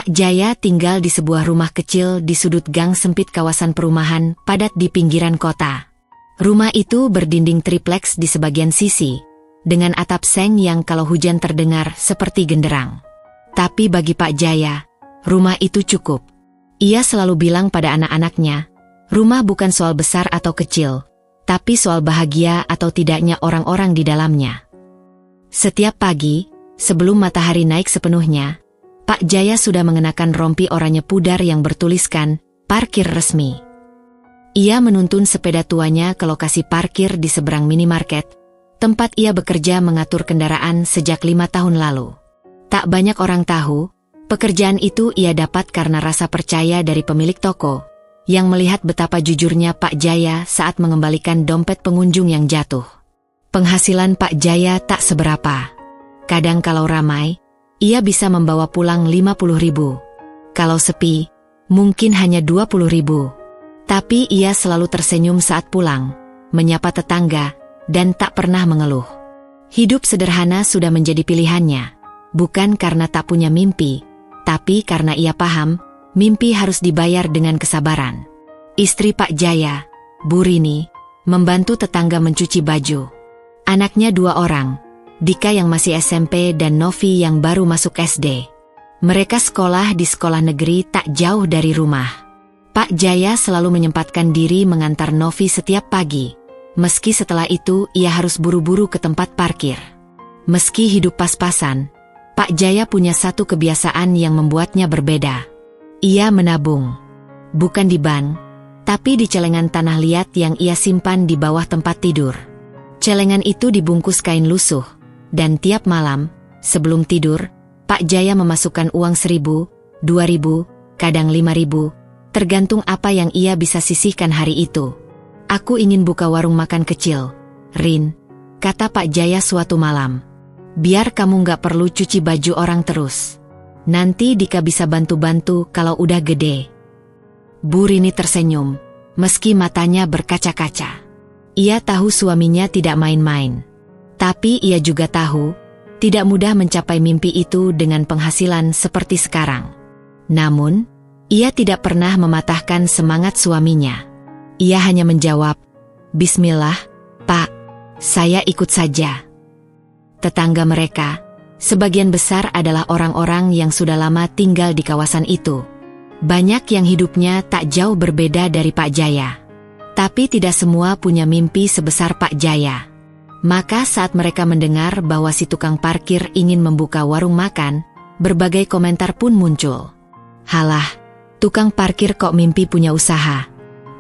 Jaya tinggal di sebuah rumah kecil di sudut gang sempit kawasan perumahan padat di pinggiran kota. Rumah itu berdinding tripleks di sebagian sisi, dengan atap seng yang kalau hujan terdengar seperti genderang. Tapi bagi Pak Jaya, rumah itu cukup. Ia selalu bilang pada anak-anaknya, rumah bukan soal besar atau kecil, tapi soal bahagia atau tidaknya orang-orang di dalamnya. Setiap pagi, sebelum matahari naik sepenuhnya, Pak Jaya sudah mengenakan rompi oranye pudar yang bertuliskan, parkir resmi. Ia menuntun sepeda tuanya ke lokasi parkir di seberang minimarket, tempat ia bekerja mengatur kendaraan sejak 5 tahun lalu. Tak banyak orang tahu, pekerjaan itu ia dapat karena rasa percaya dari pemilik toko, yang melihat betapa jujurnya Pak Jaya saat mengembalikan dompet pengunjung yang jatuh. Penghasilan Pak Jaya tak seberapa. Kadang kalau ramai, ia bisa membawa pulang 50.000. Kalau sepi, mungkin hanya 20.000. Tapi ia selalu tersenyum saat pulang, menyapa tetangga, dan tak pernah mengeluh. Hidup sederhana sudah menjadi pilihannya, bukan karena tak punya mimpi, tapi karena ia paham, mimpi harus dibayar dengan kesabaran. Istri Pak Jaya, Bu Rini, membantu tetangga mencuci baju. Anaknya 2 orang, Dika yang masih SMP dan Novi yang baru masuk SD. Mereka sekolah di sekolah negeri tak jauh dari rumah. Pak Jaya selalu menyempatkan diri mengantar Novi setiap pagi, meski setelah itu ia harus buru-buru ke tempat parkir. Meski hidup pas-pasan, Pak Jaya punya satu kebiasaan yang membuatnya berbeda. Ia menabung. Bukan di bank, tapi di celengan tanah liat yang ia simpan di bawah tempat tidur. Celengan itu dibungkus kain lusuh. Dan tiap malam, sebelum tidur, Pak Jaya memasukkan uang 1.000, 2.000, kadang 5.000, tergantung apa yang ia bisa sisihkan hari itu. "Aku ingin buka warung makan kecil, Rin," kata Pak Jaya suatu malam. "Biar kamu nggak perlu cuci baju orang terus. Nanti Dika bisa bantu-bantu kalau udah gede." Bu Rini tersenyum, meski matanya berkaca-kaca. Ia tahu suaminya tidak main-main. Tapi ia juga tahu, tidak mudah mencapai mimpi itu dengan penghasilan seperti sekarang. Namun, ia tidak pernah mematahkan semangat suaminya. Ia hanya menjawab, "Bismillah, Pak, saya ikut saja." Tetangga mereka, sebagian besar adalah orang-orang yang sudah lama tinggal di kawasan itu. Banyak yang hidupnya tak jauh berbeda dari Pak Jaya. Tapi tidak semua punya mimpi sebesar Pak Jaya. Maka saat mereka mendengar bahwa si tukang parkir ingin membuka warung makan, berbagai komentar pun muncul. "Halah, tukang parkir kok mimpi punya usaha?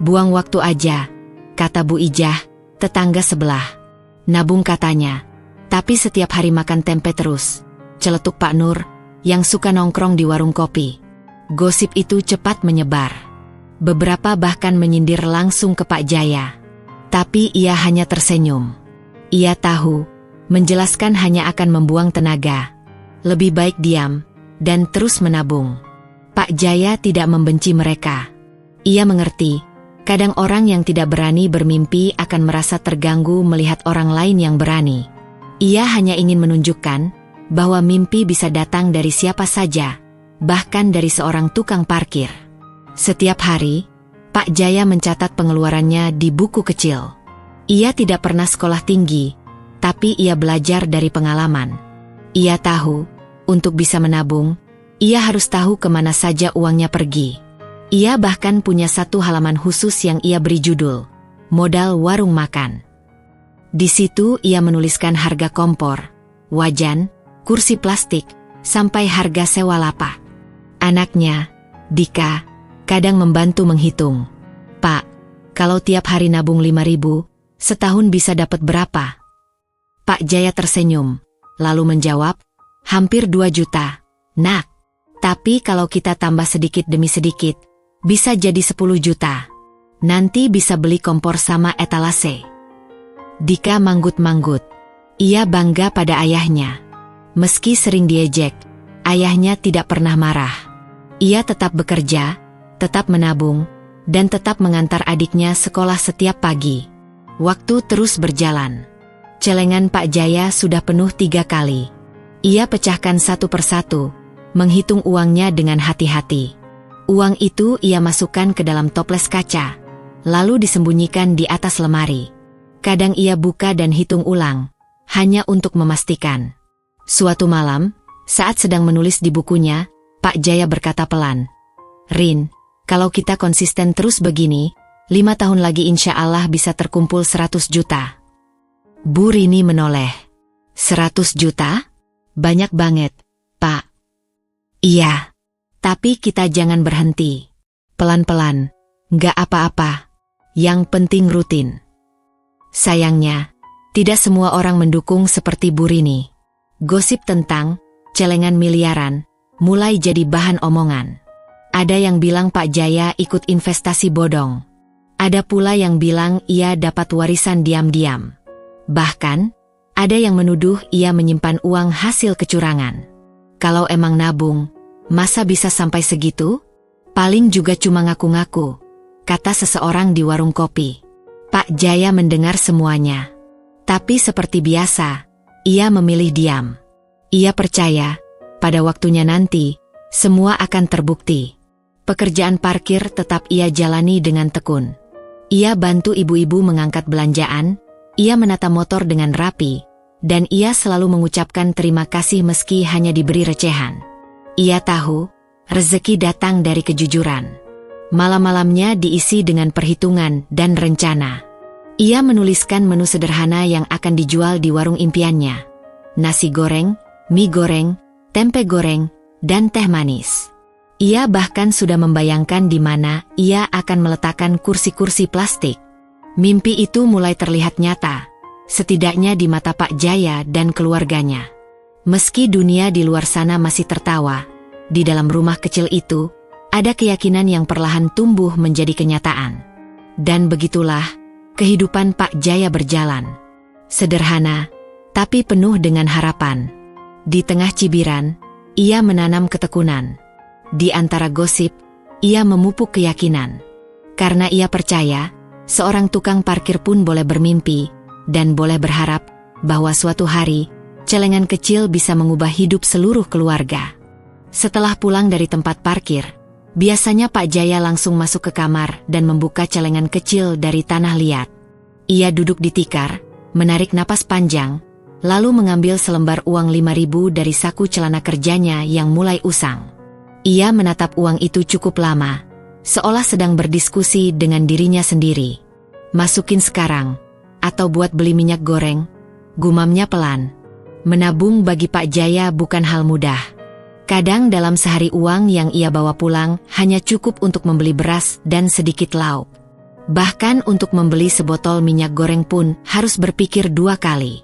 Buang waktu aja," kata Bu Ijah, tetangga sebelah. "Nabung," katanya, "tapi setiap hari makan tempe terus," celetuk Pak Nur, yang suka nongkrong di warung kopi. Gosip itu cepat menyebar. Beberapa bahkan menyindir langsung ke Pak Jaya. Tapi ia hanya tersenyum. Ia tahu, menjelaskan hanya akan membuang tenaga. Lebih baik diam, dan terus menabung. Pak Jaya tidak membenci mereka. Ia mengerti, kadang orang yang tidak berani bermimpi akan merasa terganggu melihat orang lain yang berani. Ia hanya ingin menunjukkan, bahwa mimpi bisa datang dari siapa saja, bahkan dari seorang tukang parkir. Setiap hari, Pak Jaya mencatat pengeluarannya di buku kecil. Ia tidak pernah sekolah tinggi, tapi ia belajar dari pengalaman. Ia tahu, untuk bisa menabung, ia harus tahu kemana saja uangnya pergi. Ia bahkan punya satu halaman khusus yang ia beri judul, "Modal Warung Makan". Di situ ia menuliskan harga kompor, wajan, kursi plastik, sampai harga sewa lapak. Anaknya, Dika, kadang membantu menghitung. "Pak, kalau tiap hari nabung 5.000, setahun bisa dapat berapa?" Pak Jaya tersenyum, lalu menjawab, "Hampir 2 juta, Nak. Tapi kalau kita tambah sedikit demi sedikit, bisa jadi 10 juta. Nanti bisa beli kompor sama etalase." Dika manggut-manggut. Ia bangga pada ayahnya. Meski sering diejek, ayahnya tidak pernah marah. Ia tetap bekerja, tetap menabung, dan tetap mengantar adiknya sekolah setiap pagi. Waktu terus berjalan. Celengan Pak Jaya sudah penuh 3 kali. Ia pecahkan satu persatu, menghitung uangnya dengan hati-hati. Uang itu ia masukkan ke dalam toples kaca, lalu disembunyikan di atas lemari. Kadang ia buka dan hitung ulang, hanya untuk memastikan. Suatu malam, saat sedang menulis di bukunya, Pak Jaya berkata pelan, "Rin, kalau kita konsisten terus begini, 5 tahun lagi insya Allah bisa terkumpul 100 juta. Bu Rini menoleh. 100 juta? Banyak banget, Pak. Iya. Tapi kita jangan berhenti. Pelan-pelan, nggak apa-apa. Yang penting rutin. Sayangnya, tidak semua orang mendukung seperti Bu Rini. Gosip tentang celengan miliaran mulai jadi bahan omongan. Ada yang bilang Pak Jaya ikut investasi bodong. Ada pula yang bilang ia dapat warisan diam-diam. Bahkan, ada yang menuduh ia menyimpan uang hasil kecurangan. Kalau emang nabung, masa bisa sampai segitu? Paling juga cuma ngaku-ngaku, kata seseorang di warung kopi. Pak Jaya mendengar semuanya. Tapi seperti biasa, ia memilih diam. Ia percaya, pada waktunya nanti, semua akan terbukti. Pekerjaan parkir tetap ia jalani dengan tekun. Ia bantu ibu-ibu mengangkat belanjaan, ia menata motor dengan rapi, dan ia selalu mengucapkan terima kasih meski hanya diberi recehan. Ia tahu, rezeki datang dari kejujuran. Malam-malamnya diisi dengan perhitungan dan rencana. Ia menuliskan menu sederhana yang akan dijual di warung impiannya. Nasi goreng, mie goreng, tempe goreng, dan teh manis. Ia bahkan sudah membayangkan di mana ia akan meletakkan kursi-kursi plastik. Mimpi itu mulai terlihat nyata, setidaknya di mata Pak Jaya dan keluarganya. Meski dunia di luar sana masih tertawa, di dalam rumah kecil itu, ada keyakinan yang perlahan tumbuh menjadi kenyataan. Dan begitulah, kehidupan Pak Jaya berjalan. Sederhana, tapi penuh dengan harapan. Di tengah cibiran, ia menanam ketekunan. Di antara gosip, ia memupuk keyakinan. Karena ia percaya, seorang tukang parkir pun boleh bermimpi, dan boleh berharap, bahwa suatu hari, celengan kecil bisa mengubah hidup seluruh keluarga. Setelah pulang dari tempat parkir, biasanya Pak Jaya langsung masuk ke kamar dan membuka celengan kecil dari tanah liat. Ia duduk di tikar, menarik napas panjang, lalu mengambil selembar uang 5.000 dari saku celana kerjanya yang mulai usang. Ia menatap uang itu cukup lama, seolah sedang berdiskusi dengan dirinya sendiri. Masukin sekarang, atau buat beli minyak goreng, gumamnya pelan. Menabung bagi Pak Jaya bukan hal mudah. Kadang dalam sehari uang yang ia bawa pulang hanya cukup untuk membeli beras dan sedikit lauk. Bahkan untuk membeli sebotol minyak goreng pun harus berpikir 2 kali.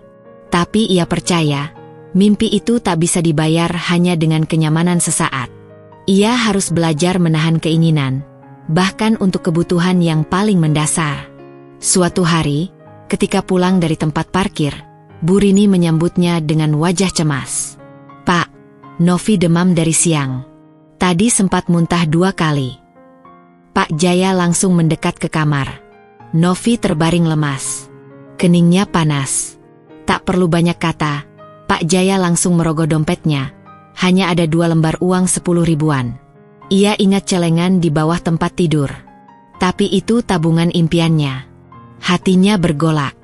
Tapi ia percaya, mimpi itu tak bisa dibayar hanya dengan kenyamanan sesaat. Ia harus belajar menahan keinginan, bahkan untuk kebutuhan yang paling mendasar. Suatu hari, ketika pulang dari tempat parkir, Bu Rini menyambutnya dengan wajah cemas. "Pak, Novi demam dari siang. Tadi sempat muntah 2 kali." Pak Jaya langsung mendekat ke kamar. Novi terbaring lemas. Keningnya panas. Tak perlu banyak kata, Pak Jaya langsung merogoh dompetnya. Hanya ada 2 lembar uang 10 ribuan. Ia ingat celengan di bawah tempat tidur. Tapi itu tabungan impiannya. Hatinya bergolak.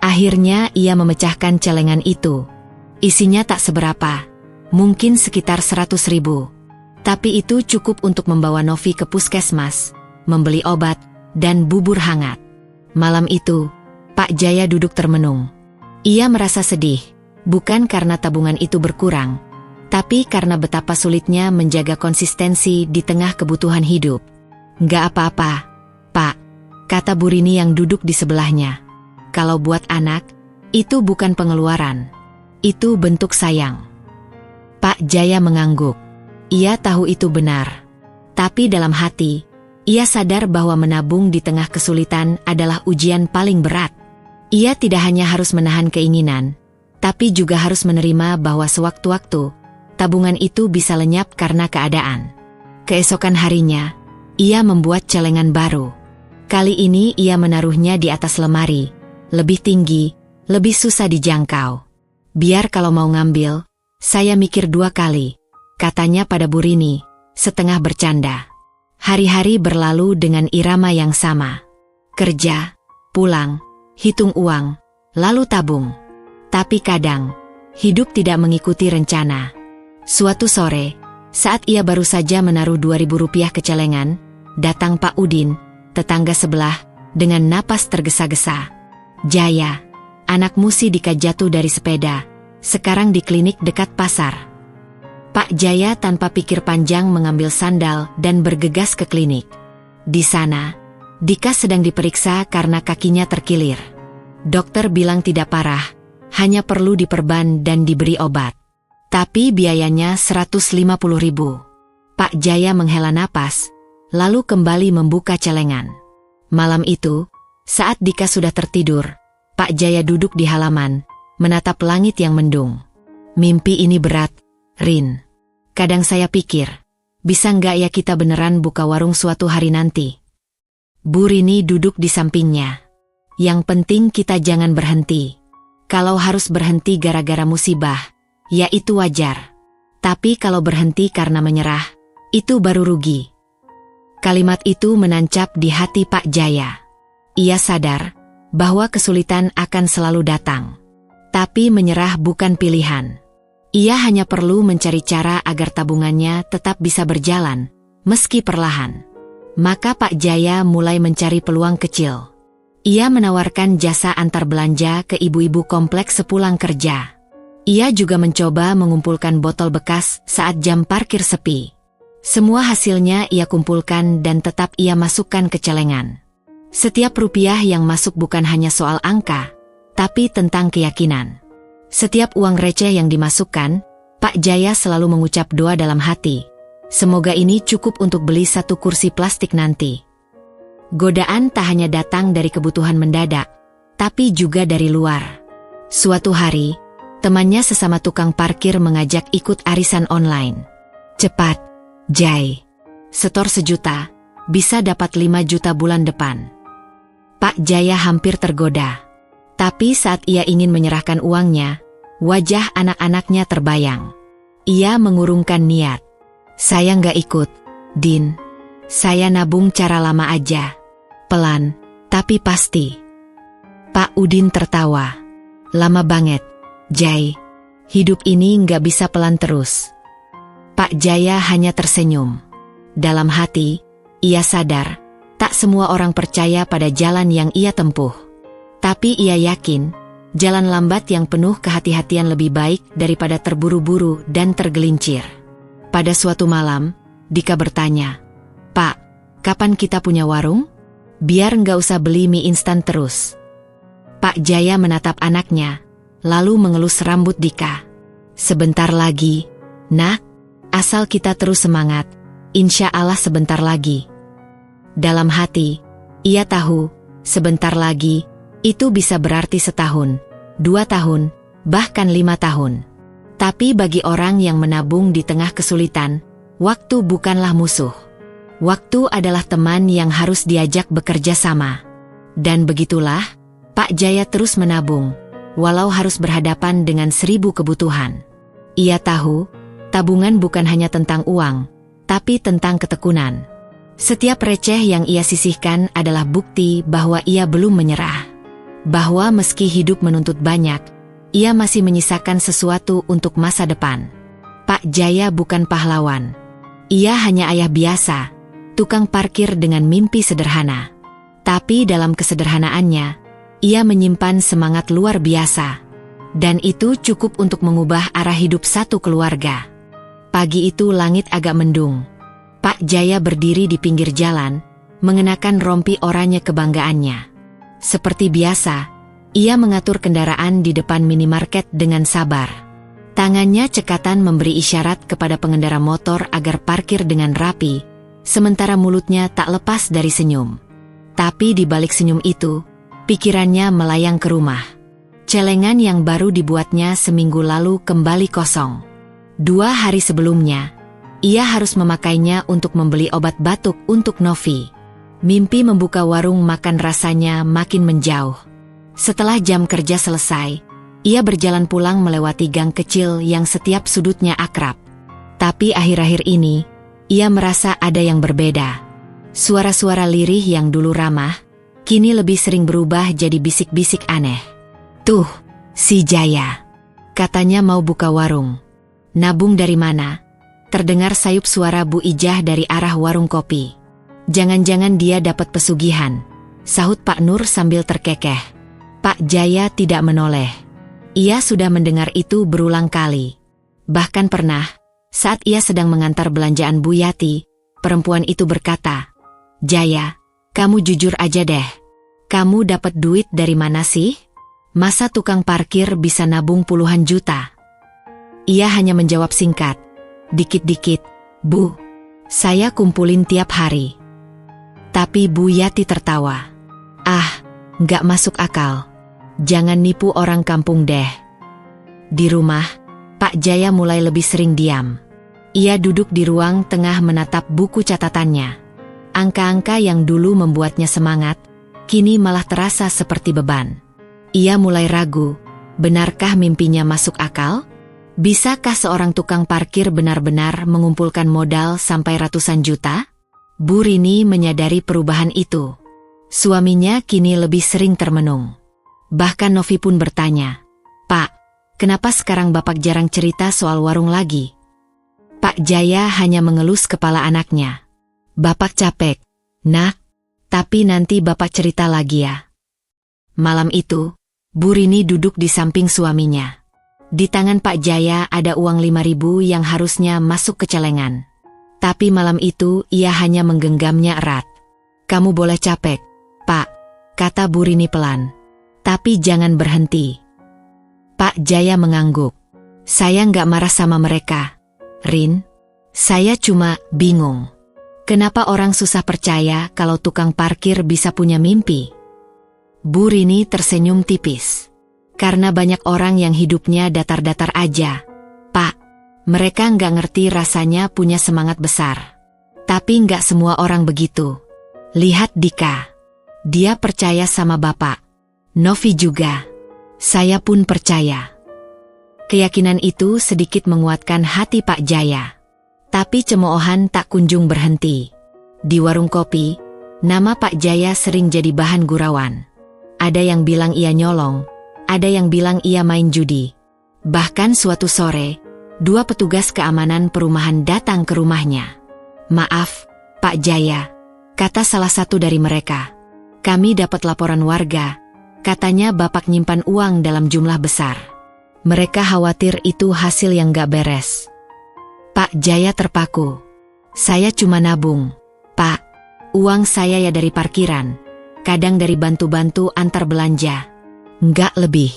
Akhirnya ia memecahkan celengan itu. Isinya tak seberapa, mungkin sekitar 100 ribu. Tapi itu cukup untuk membawa Novi ke puskesmas, membeli obat, dan bubur hangat. Malam itu, Pak Jaya duduk termenung. Ia merasa sedih, bukan karena tabungan itu berkurang, tapi karena betapa sulitnya menjaga konsistensi di tengah kebutuhan hidup. "Nggak apa-apa, Pak," kata Bu Rini yang duduk di sebelahnya. "Kalau buat anak, itu bukan pengeluaran. Itu bentuk sayang." Pak Jaya mengangguk. Ia tahu itu benar. Tapi dalam hati, ia sadar bahwa menabung di tengah kesulitan adalah ujian paling berat. Ia tidak hanya harus menahan keinginan, tapi juga harus menerima bahwa sewaktu-waktu, tabungan itu bisa lenyap karena keadaan. Keesokan harinya, ia membuat celengan baru. Kali ini ia menaruhnya di atas lemari, lebih tinggi, lebih susah dijangkau. "Biar kalau mau ngambil, saya mikir 2 kali," katanya pada Bu Rini, setengah bercanda. Hari-hari berlalu dengan irama yang sama. Kerja, pulang, hitung uang, lalu tabung. Tapi kadang, hidup tidak mengikuti rencana. Suatu sore, saat ia baru saja menaruh 2.000 rupiah ke celengan, datang Pak Udin, tetangga sebelah, dengan napas tergesa-gesa. "Jaya, anakmu si Dika jatuh dari sepeda, sekarang di klinik dekat pasar." Pak Jaya tanpa pikir panjang mengambil sandal dan bergegas ke klinik. Di sana, Dika sedang diperiksa karena kakinya terkilir. Dokter bilang tidak parah, hanya perlu diperban dan diberi obat. Tapi biayanya 150.000. Pak Jaya menghela napas, lalu kembali membuka celengan. Malam itu, saat Dika sudah tertidur, Pak Jaya duduk di halaman, menatap langit yang mendung. "Mimpi ini berat, Rin. Kadang saya pikir, bisa nggak ya kita beneran buka warung suatu hari nanti?" Bu Rini duduk di sampingnya. "Yang penting kita jangan berhenti. Kalau harus berhenti gara-gara musibah, ya itu wajar. Tapi kalau berhenti karena menyerah, itu baru rugi." Kalimat itu menancap di hati Pak Jaya. Ia sadar bahwa kesulitan akan selalu datang. Tapi menyerah bukan pilihan. Ia hanya perlu mencari cara agar tabungannya tetap bisa berjalan, meski perlahan. Maka Pak Jaya mulai mencari peluang kecil. Ia menawarkan jasa antar belanja ke ibu-ibu kompleks sepulang kerja. Ia juga mencoba mengumpulkan botol bekas saat jam parkir sepi. Semua hasilnya ia kumpulkan dan tetap ia masukkan ke celengan. Setiap rupiah yang masuk bukan hanya soal angka, tapi tentang keyakinan. Setiap uang receh yang dimasukkan, Pak Jaya selalu mengucap doa dalam hati. Semoga ini cukup untuk beli satu kursi plastik nanti. Godaan tak hanya datang dari kebutuhan mendadak, tapi juga dari luar. Suatu hari, temannya sesama tukang parkir mengajak ikut arisan online. "Cepat, Jai. Setor 1 juta, bisa dapat 5 juta bulan depan." Pak Jaya hampir tergoda. Tapi saat ia ingin menyerahkan uangnya, wajah anak-anaknya terbayang. Ia mengurungkan niat. "Saya nggak ikut, Din. Saya nabung cara lama aja. Pelan, tapi pasti." Pak Udin tertawa. "Lama banget, Jai. Hidup ini nggak bisa pelan terus." Pak Jaya hanya tersenyum. Dalam hati, ia sadar, tak semua orang percaya pada jalan yang ia tempuh. Tapi ia yakin, jalan lambat yang penuh kehati-hatian lebih baik daripada terburu-buru dan tergelincir. Pada suatu malam, Dika bertanya, "Pak, kapan kita punya warung? Biar nggak usah beli mie instan terus." Pak Jaya menatap anaknya, lalu mengelus rambut Dika. "Sebentar lagi, Nak. Asal kita terus semangat, insya Allah sebentar lagi." Dalam hati, ia tahu, sebentar lagi, itu bisa berarti setahun, 2 tahun, bahkan 5 tahun. Tapi bagi orang yang menabung di tengah kesulitan, waktu bukanlah musuh. Waktu adalah teman yang harus diajak bekerja sama. Dan begitulah, Pak Jaya terus menabung, walau harus berhadapan dengan 1000 kebutuhan. Ia tahu, tabungan bukan hanya tentang uang, tapi tentang ketekunan. Setiap receh yang ia sisihkan adalah bukti bahwa ia belum menyerah. Bahwa meski hidup menuntut banyak, ia masih menyisakan sesuatu untuk masa depan. Pak Jaya bukan pahlawan. Ia hanya ayah biasa, tukang parkir dengan mimpi sederhana. Tapi dalam kesederhanaannya, ia menyimpan semangat luar biasa. Dan itu cukup untuk mengubah arah hidup satu keluarga. Pagi itu langit agak mendung. Pak Jaya berdiri di pinggir jalan, mengenakan rompi oranye kebanggaannya. Seperti biasa, ia mengatur kendaraan di depan minimarket dengan sabar. Tangannya cekatan memberi isyarat kepada pengendara motor agar parkir dengan rapi, sementara mulutnya tak lepas dari senyum. Tapi di balik senyum itu, pikirannya melayang ke rumah. Celengan yang baru dibuatnya seminggu lalu kembali kosong. 2 hari sebelumnya, ia harus memakainya untuk membeli obat batuk untuk Novi. Mimpi membuka warung makan rasanya makin menjauh. Setelah jam kerja selesai, ia berjalan pulang melewati gang kecil yang setiap sudutnya akrab. Tapi akhir-akhir ini, ia merasa ada yang berbeda. Suara-suara lirih yang dulu ramah, kini lebih sering berubah jadi bisik-bisik aneh. "Tuh, si Jaya," katanya mau buka warung. "Nabung dari mana?" Terdengar sayup suara Bu Ijah dari arah warung kopi. "Jangan-jangan dia dapat pesugihan," sahut Pak Nur sambil terkekeh. Pak Jaya tidak menoleh. Ia sudah mendengar itu berulang kali. Bahkan pernah, saat ia sedang mengantar belanjaan Bu Yati, perempuan itu berkata, "Jaya, kamu jujur aja deh. Kamu dapat duit dari mana sih? Masa tukang parkir bisa nabung puluhan juta?" Ia hanya menjawab singkat, "Dikit-dikit, Bu. Saya kumpulin tiap hari." Tapi Bu Yati tertawa. "Ah, nggak masuk akal. Jangan nipu orang kampung deh." Di rumah, Pak Jaya mulai lebih sering diam. Ia duduk di ruang tengah menatap buku catatannya. Angka-angka yang dulu membuatnya semangat, kini malah terasa seperti beban. Ia mulai ragu, benarkah mimpinya masuk akal? Bisakah seorang tukang parkir benar-benar mengumpulkan modal sampai ratusan juta? Bu Rini menyadari perubahan itu. Suaminya kini lebih sering termenung. Bahkan Novi pun bertanya, "Pak, kenapa sekarang Bapak jarang cerita soal warung lagi?" Pak Jaya hanya mengelus kepala anaknya. "Bapak capek, Nak, tapi nanti Bapak cerita lagi ya." Malam itu, Bu Rini duduk di samping suaminya. Di tangan Pak Jaya ada uang 5.000 yang harusnya masuk ke celengan. Tapi malam itu ia hanya menggenggamnya erat. "Kamu boleh capek, Pak," kata Bu Rini pelan. "Tapi jangan berhenti." Pak Jaya mengangguk. "Saya nggak marah sama mereka, Rin. Saya cuma bingung. Kenapa orang susah percaya kalau tukang parkir bisa punya mimpi?" Bu Rini tersenyum tipis. "Karena banyak orang yang hidupnya datar-datar aja, Pak. Mereka nggak ngerti rasanya punya semangat besar. Tapi nggak semua orang begitu. Lihat Dika. Dia percaya sama Bapak. Novi juga. Saya pun percaya." Keyakinan itu sedikit menguatkan hati Pak Jaya. Tapi cemoohan tak kunjung berhenti. Di warung kopi, nama Pak Jaya sering jadi bahan gurauan. Ada yang bilang ia nyolong, ada yang bilang ia main judi. Bahkan suatu sore, 2 petugas keamanan perumahan datang ke rumahnya. "Maaf, Pak Jaya," kata salah satu dari mereka. "Kami dapat laporan warga, katanya Bapak nyimpan uang dalam jumlah besar. Mereka khawatir itu hasil yang gak beres." Pak Jaya terpaku. "Saya cuma nabung, Pak. Uang saya ya dari parkiran, kadang dari bantu-bantu antar belanja. Nggak lebih."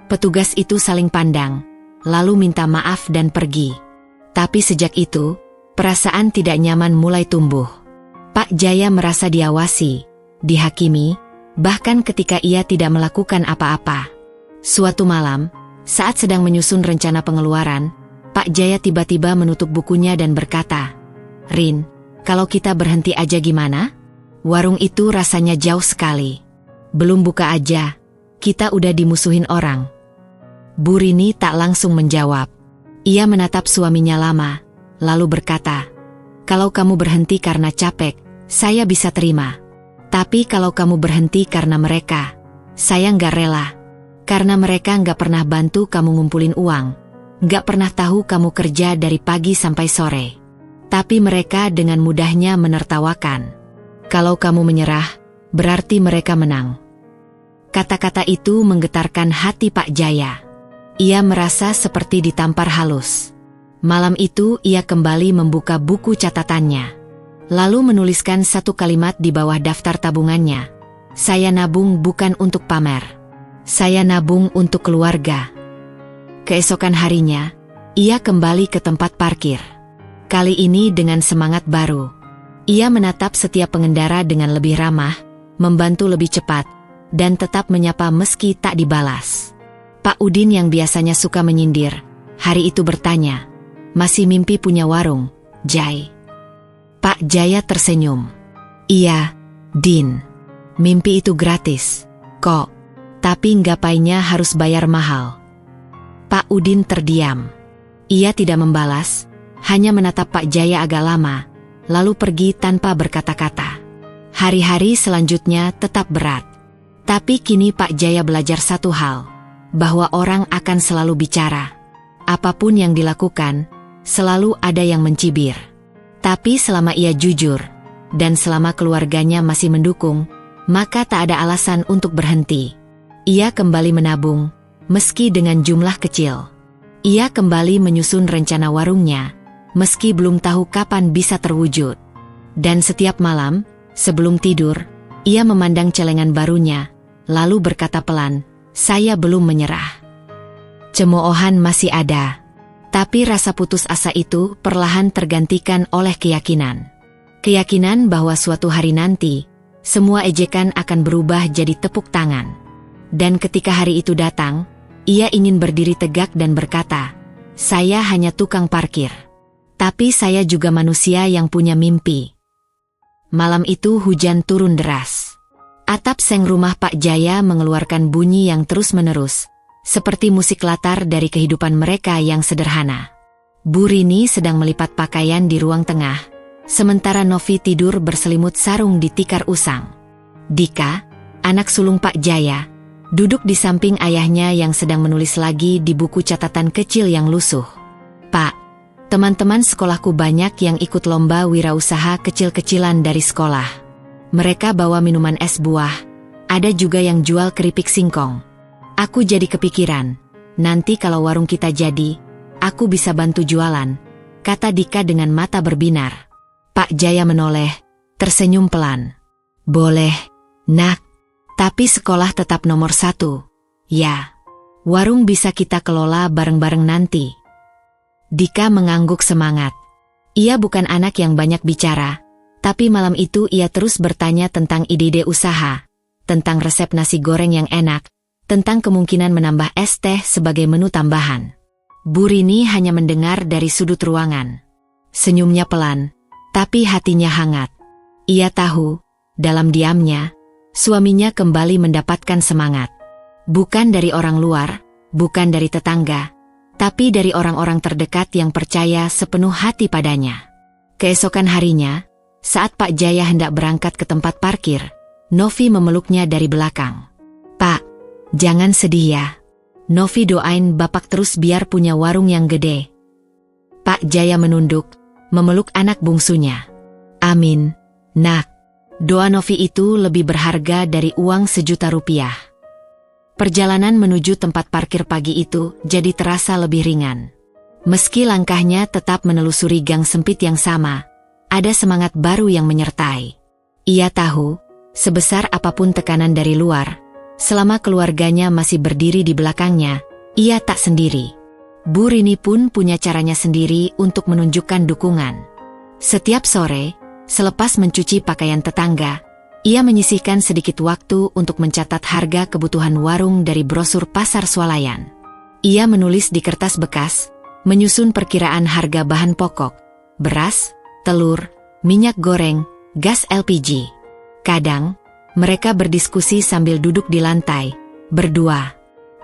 Petugas itu saling pandang, lalu minta maaf dan pergi. Tapi sejak itu, perasaan tidak nyaman mulai tumbuh. Pak Jaya merasa diawasi, dihakimi, bahkan ketika ia tidak melakukan apa-apa. Suatu malam, saat sedang menyusun rencana pengeluaran, Pak Jaya tiba-tiba menutup bukunya dan berkata, "Rin, kalau kita berhenti aja gimana? Warung itu rasanya jauh sekali. Belum buka aja, kita udah dimusuhin orang." Bu Rini tak langsung menjawab. Ia menatap suaminya lama, lalu berkata, "Kalau kamu berhenti karena capek, saya bisa terima. Tapi kalau kamu berhenti karena mereka, saya nggak rela. Karena mereka nggak pernah bantu kamu ngumpulin uang, nggak pernah tahu kamu kerja dari pagi sampai sore. Tapi mereka dengan mudahnya menertawakan. Kalau kamu menyerah, berarti mereka menang." Kata-kata itu menggetarkan hati Pak Jaya. Ia merasa seperti ditampar halus. Malam itu ia kembali membuka buku catatannya. Lalu menuliskan satu kalimat di bawah daftar tabungannya. "Saya nabung bukan untuk pamer. Saya nabung untuk keluarga." Keesokan harinya, ia kembali ke tempat parkir. Kali ini dengan semangat baru. Ia menatap setiap pengendara dengan lebih ramah, membantu lebih cepat, dan tetap menyapa meski tak dibalas. Pak Udin yang biasanya suka menyindir, hari itu bertanya, "Masih mimpi punya warung, Jai?" Pak Jaya tersenyum. "Iya, Din. Mimpi itu gratis, kok. Tapi gapainya harus bayar mahal." Pak Udin terdiam. Ia tidak membalas, hanya menatap Pak Jaya agak lama, lalu pergi tanpa berkata-kata. Hari-hari selanjutnya tetap berat. Tapi kini Pak Jaya belajar satu hal, bahwa orang akan selalu bicara. Apapun yang dilakukan, selalu ada yang mencibir. Tapi selama ia jujur, dan selama keluarganya masih mendukung, maka tak ada alasan untuk berhenti. Ia kembali menabung, meski dengan jumlah kecil. Ia kembali menyusun rencana warungnya, meski belum tahu kapan bisa terwujud. Dan setiap malam, sebelum tidur, ia memandang celengan barunya, lalu berkata pelan, "Saya belum menyerah." Cemoohan masih ada, tapi rasa putus asa itu perlahan tergantikan oleh keyakinan. Keyakinan bahwa suatu hari nanti, semua ejekan akan berubah jadi tepuk tangan. Dan ketika hari itu datang, ia ingin berdiri tegak dan berkata, "Saya hanya tukang parkir. Tapi saya juga manusia yang punya mimpi." Malam itu hujan turun deras. Atap seng rumah Pak Jaya mengeluarkan bunyi yang terus-menerus, seperti musik latar dari kehidupan mereka yang sederhana. Bu Rini sedang melipat pakaian di ruang tengah, sementara Novi tidur berselimut sarung di tikar usang. Dika, anak sulung Pak Jaya, duduk di samping ayahnya yang sedang menulis lagi di buku catatan kecil yang lusuh. "Pak, teman-teman sekolahku banyak yang ikut lomba wirausaha kecil-kecilan dari sekolah. Mereka bawa minuman es buah, ada juga yang jual keripik singkong. Aku jadi kepikiran, nanti kalau warung kita jadi, aku bisa bantu jualan," kata Dika dengan mata berbinar. Pak Jaya menoleh, tersenyum pelan. "Boleh, Nak. Tapi sekolah tetap nomor 1. Ya, warung bisa kita kelola bareng-bareng nanti." Dika mengangguk semangat. Ia bukan anak yang banyak bicara, tapi malam itu ia terus bertanya tentang ide-ide usaha, tentang resep nasi goreng yang enak, tentang kemungkinan menambah es teh sebagai menu tambahan. Bu Rini hanya mendengar dari sudut ruangan. Senyumnya pelan, tapi hatinya hangat. Ia tahu, dalam diamnya, suaminya kembali mendapatkan semangat. Bukan dari orang luar, bukan dari tetangga, tapi dari orang-orang terdekat yang percaya sepenuh hati padanya. Keesokan harinya, saat Pak Jaya hendak berangkat ke tempat parkir, Novi memeluknya dari belakang. "Pak, jangan sedih ya. Novi doain Bapak terus biar punya warung yang gede." Pak Jaya menunduk, memeluk anak bungsunya. "Amin, Nak." Doa Novi itu lebih berharga dari uang Rp1.000.000. Perjalanan menuju tempat parkir pagi itu jadi terasa lebih ringan. Meski langkahnya tetap menelusuri gang sempit yang sama, ada semangat baru yang menyertai. Ia tahu, sebesar apapun tekanan dari luar, selama keluarganya masih berdiri di belakangnya, ia tak sendiri. Bu Rini pun punya caranya sendiri untuk menunjukkan dukungan. Setiap sore, selepas mencuci pakaian tetangga, ia menyisihkan sedikit waktu untuk mencatat harga kebutuhan warung dari brosur pasar swalayan. Ia menulis di kertas bekas, menyusun perkiraan harga bahan pokok, beras, telur, minyak goreng, gas LPG. Kadang, mereka berdiskusi sambil duduk di lantai, berdua.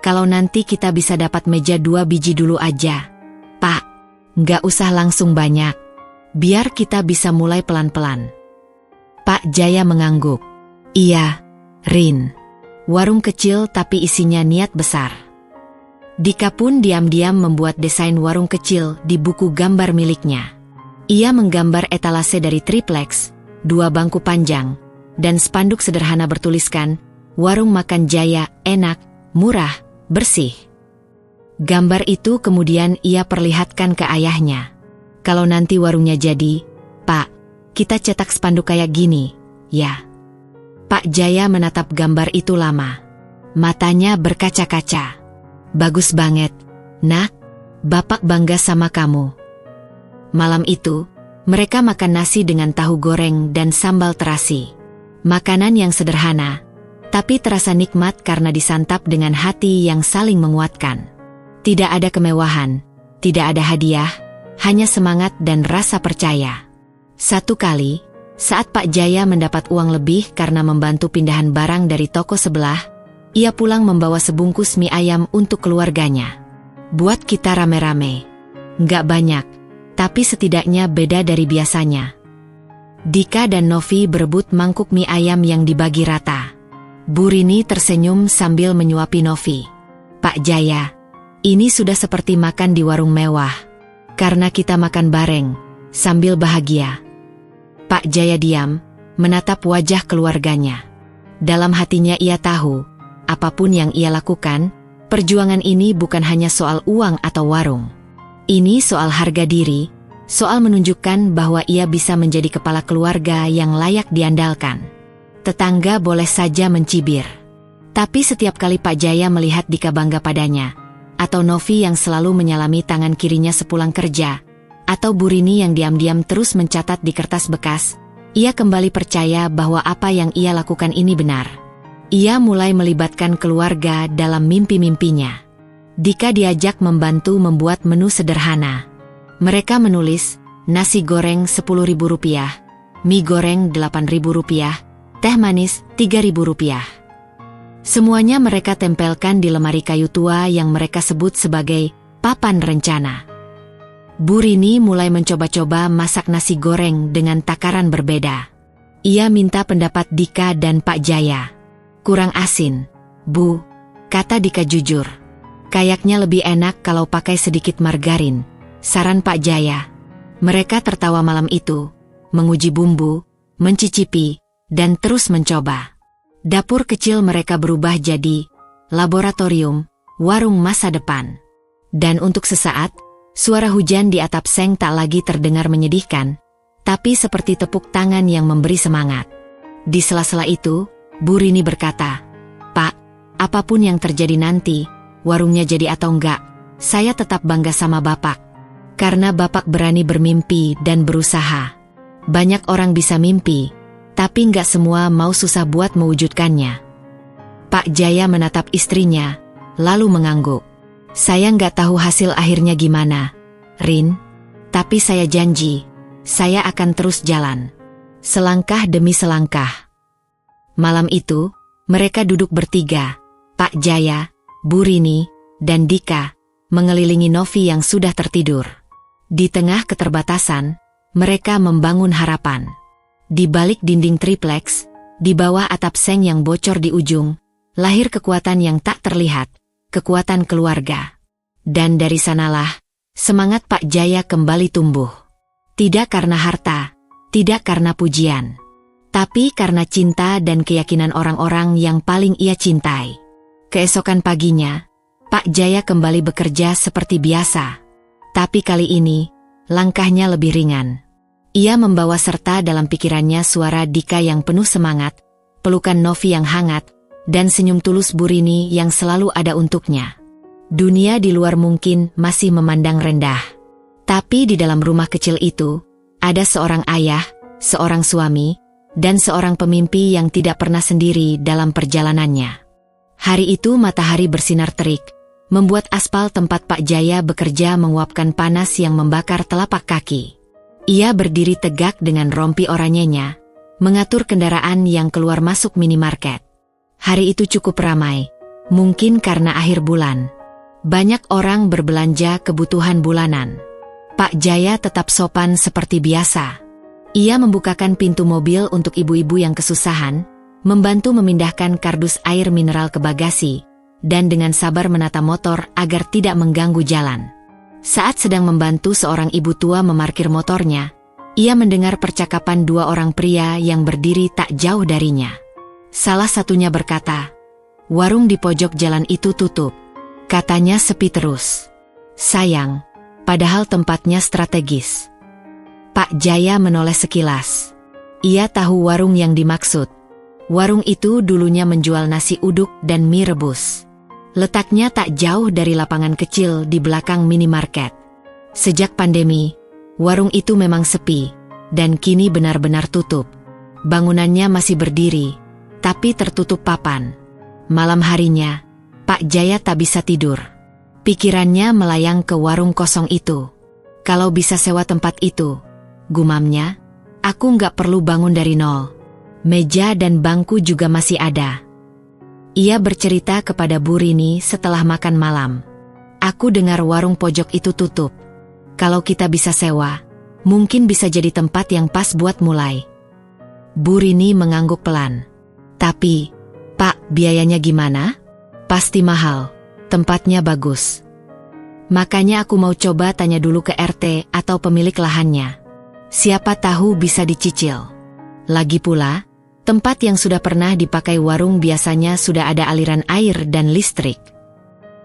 "Kalau nanti kita bisa dapat meja 2 biji dulu aja, Pak. Nggak usah langsung banyak. Biar kita bisa mulai pelan-pelan." Pak Jaya mengangguk. "Iya, Rin. Warung kecil tapi isinya niat besar." Dika pun diam-diam membuat desain warung kecil di buku gambar miliknya. Ia menggambar etalase dari triplex, 2 bangku panjang, dan spanduk sederhana bertuliskan, "Warung makan Jaya, enak, murah, bersih." Gambar itu kemudian ia perlihatkan ke ayahnya. "Kalau nanti warungnya jadi, Pak, kita cetak spanduk kayak gini, ya." Pak Jaya menatap gambar itu lama. Matanya berkaca-kaca. "Bagus banget, Nak. Bapak bangga sama kamu." Malam itu, mereka makan nasi dengan tahu goreng dan sambal terasi. Makanan yang sederhana, tapi terasa nikmat karena disantap dengan hati yang saling menguatkan. Tidak ada kemewahan, tidak ada hadiah, hanya semangat dan rasa percaya. Satu kali, saat Pak Jaya mendapat uang lebih karena membantu pindahan barang dari toko sebelah, ia pulang membawa sebungkus mie ayam untuk keluarganya. "Buat kita rame-rame. Nggak banyak, tapi setidaknya beda dari biasanya. Dika dan Novi berebut mangkuk mie ayam yang dibagi rata. Bu Rini tersenyum sambil menyuapi Novi. "Pak Jaya, ini sudah seperti makan di warung mewah. Karena kita makan bareng, sambil bahagia." Pak Jaya diam, menatap wajah keluarganya. Dalam hatinya ia tahu, apapun yang ia lakukan, perjuangan ini bukan hanya soal uang atau warung. Ini soal harga diri, soal menunjukkan bahwa ia bisa menjadi kepala keluarga yang layak diandalkan. Tetangga boleh saja mencibir. Tapi setiap kali Pak Jaya melihat Dika bangga padanya, atau Novi yang selalu menyalami tangan kirinya sepulang kerja, atau Bu Rini yang diam-diam terus mencatat di kertas bekas, ia kembali percaya bahwa apa yang ia lakukan ini benar. Ia mulai melibatkan keluarga dalam mimpi-mimpinya. Dika diajak membantu membuat menu sederhana. Mereka menulis, nasi goreng Rp10.000, mie goreng Rp8.000, teh manis Rp3.000. Semuanya mereka tempelkan di lemari kayu tua yang mereka sebut sebagai papan rencana. Bu Rini mulai mencoba-coba masak nasi goreng dengan takaran berbeda. Ia minta pendapat Dika dan Pak Jaya. "Kurang asin, Bu," kata Dika jujur. "Kayaknya lebih enak kalau pakai sedikit margarin," saran Pak Jaya. Mereka tertawa malam itu, menguji bumbu, mencicipi, dan terus mencoba. Dapur kecil mereka berubah jadi laboratorium, warung masa depan. Dan untuk sesaat, suara hujan di atap seng tak lagi terdengar menyedihkan, tapi seperti tepuk tangan yang memberi semangat. Di sela-sela itu, Bu Rini berkata, "Pak, apapun yang terjadi nanti, warungnya jadi atau enggak, saya tetap bangga sama Bapak. Karena Bapak berani bermimpi dan berusaha. Banyak orang bisa mimpi, tapi enggak semua mau susah buat mewujudkannya." Pak Jaya menatap istrinya, lalu mengangguk. "Saya enggak tahu hasil akhirnya gimana, Rin. Tapi saya janji, saya akan terus jalan. Selangkah demi selangkah." Malam itu, mereka duduk bertiga, Pak Jaya, Bu Rini, dan Dika, mengelilingi Novi yang sudah tertidur. Di tengah keterbatasan, mereka membangun harapan. Di balik dinding tripleks, di bawah atap seng yang bocor di ujung, lahir kekuatan yang tak terlihat, kekuatan keluarga. Dan dari sanalah, semangat Pak Jaya kembali tumbuh. Tidak karena harta, tidak karena pujian, tapi karena cinta dan keyakinan orang-orang yang paling ia cintai. Keesokan paginya, Pak Jaya kembali bekerja seperti biasa. Tapi kali ini, langkahnya lebih ringan. Ia membawa serta dalam pikirannya suara Dika yang penuh semangat, pelukan Novi yang hangat, dan senyum tulus Bu Rini yang selalu ada untuknya. Dunia di luar mungkin masih memandang rendah. Tapi di dalam rumah kecil itu, ada seorang ayah, seorang suami, dan seorang pemimpi yang tidak pernah sendiri dalam perjalanannya. Hari itu matahari bersinar terik, membuat aspal tempat Pak Jaya bekerja menguapkan panas yang membakar telapak kaki. Ia berdiri tegak dengan rompi oranyenya, mengatur kendaraan yang keluar masuk minimarket. Hari itu cukup ramai, mungkin karena akhir bulan. Banyak orang berbelanja kebutuhan bulanan. Pak Jaya tetap sopan seperti biasa. Ia membukakan pintu mobil untuk ibu-ibu yang kesusahan, membantu memindahkan kardus air mineral ke bagasi, dan dengan sabar menata motor agar tidak mengganggu jalan. Saat sedang membantu seorang ibu tua memarkir motornya, ia mendengar percakapan dua orang pria yang berdiri tak jauh darinya. Salah satunya berkata, "Warung di pojok jalan itu tutup. Katanya sepi terus. Sayang, padahal tempatnya strategis." Pak Jaya menoleh sekilas. Ia tahu warung yang dimaksud. Warung itu dulunya menjual nasi uduk dan mie rebus. Letaknya tak jauh dari lapangan kecil di belakang minimarket. Sejak pandemi, warung itu memang sepi, dan kini benar-benar tutup. Bangunannya masih berdiri, tapi tertutup papan. Malam harinya, Pak Jaya tak bisa tidur. Pikirannya melayang ke warung kosong itu. Kalau bisa sewa tempat itu, gumamnya, aku nggak perlu bangun dari nol. Meja dan bangku juga masih ada. Ia bercerita kepada Bu Rini setelah makan malam. "Aku dengar warung pojok itu tutup. Kalau kita bisa sewa, mungkin bisa jadi tempat yang pas buat mulai. Bu Rini mengangguk pelan. Tapi, Pak, biayanya gimana? Pasti mahal. Tempatnya bagus. Makanya aku mau coba tanya dulu ke RT atau pemilik lahannya. Siapa tahu bisa dicicil. Lagi pula, tempat yang sudah pernah dipakai warung biasanya sudah ada aliran air dan listrik.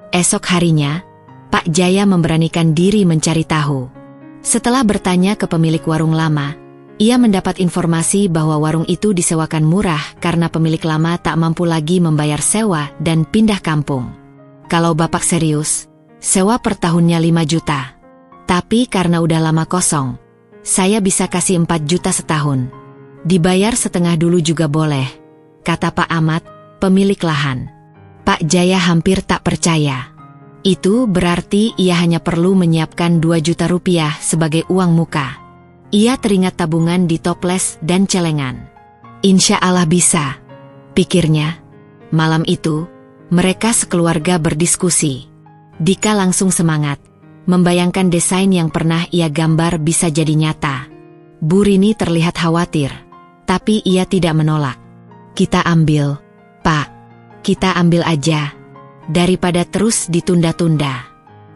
Esok harinya, Pak Jaya memberanikan diri mencari tahu. Setelah bertanya ke pemilik warung lama, ia mendapat informasi bahwa warung itu disewakan murah karena pemilik lama tak mampu lagi membayar sewa dan pindah kampung. Kalau Bapak serius, sewa per tahunnya 5 juta. Tapi karena udah lama kosong, saya bisa kasih 4 juta setahun. Dibayar setengah dulu juga boleh, kata Pak Ahmad, pemilik lahan. Pak Jaya hampir tak percaya. Itu berarti ia hanya perlu menyiapkan 2 juta rupiah sebagai uang muka. Ia teringat tabungan di toples dan celengan. Insya Allah bisa, pikirnya. Malam itu, mereka sekeluarga berdiskusi. Dika langsung semangat, membayangkan desain yang pernah ia gambar bisa jadi nyata. Bu Rini terlihat khawatir, tapi ia tidak menolak. Kita ambil, Pak. Kita ambil aja. Daripada terus ditunda-tunda.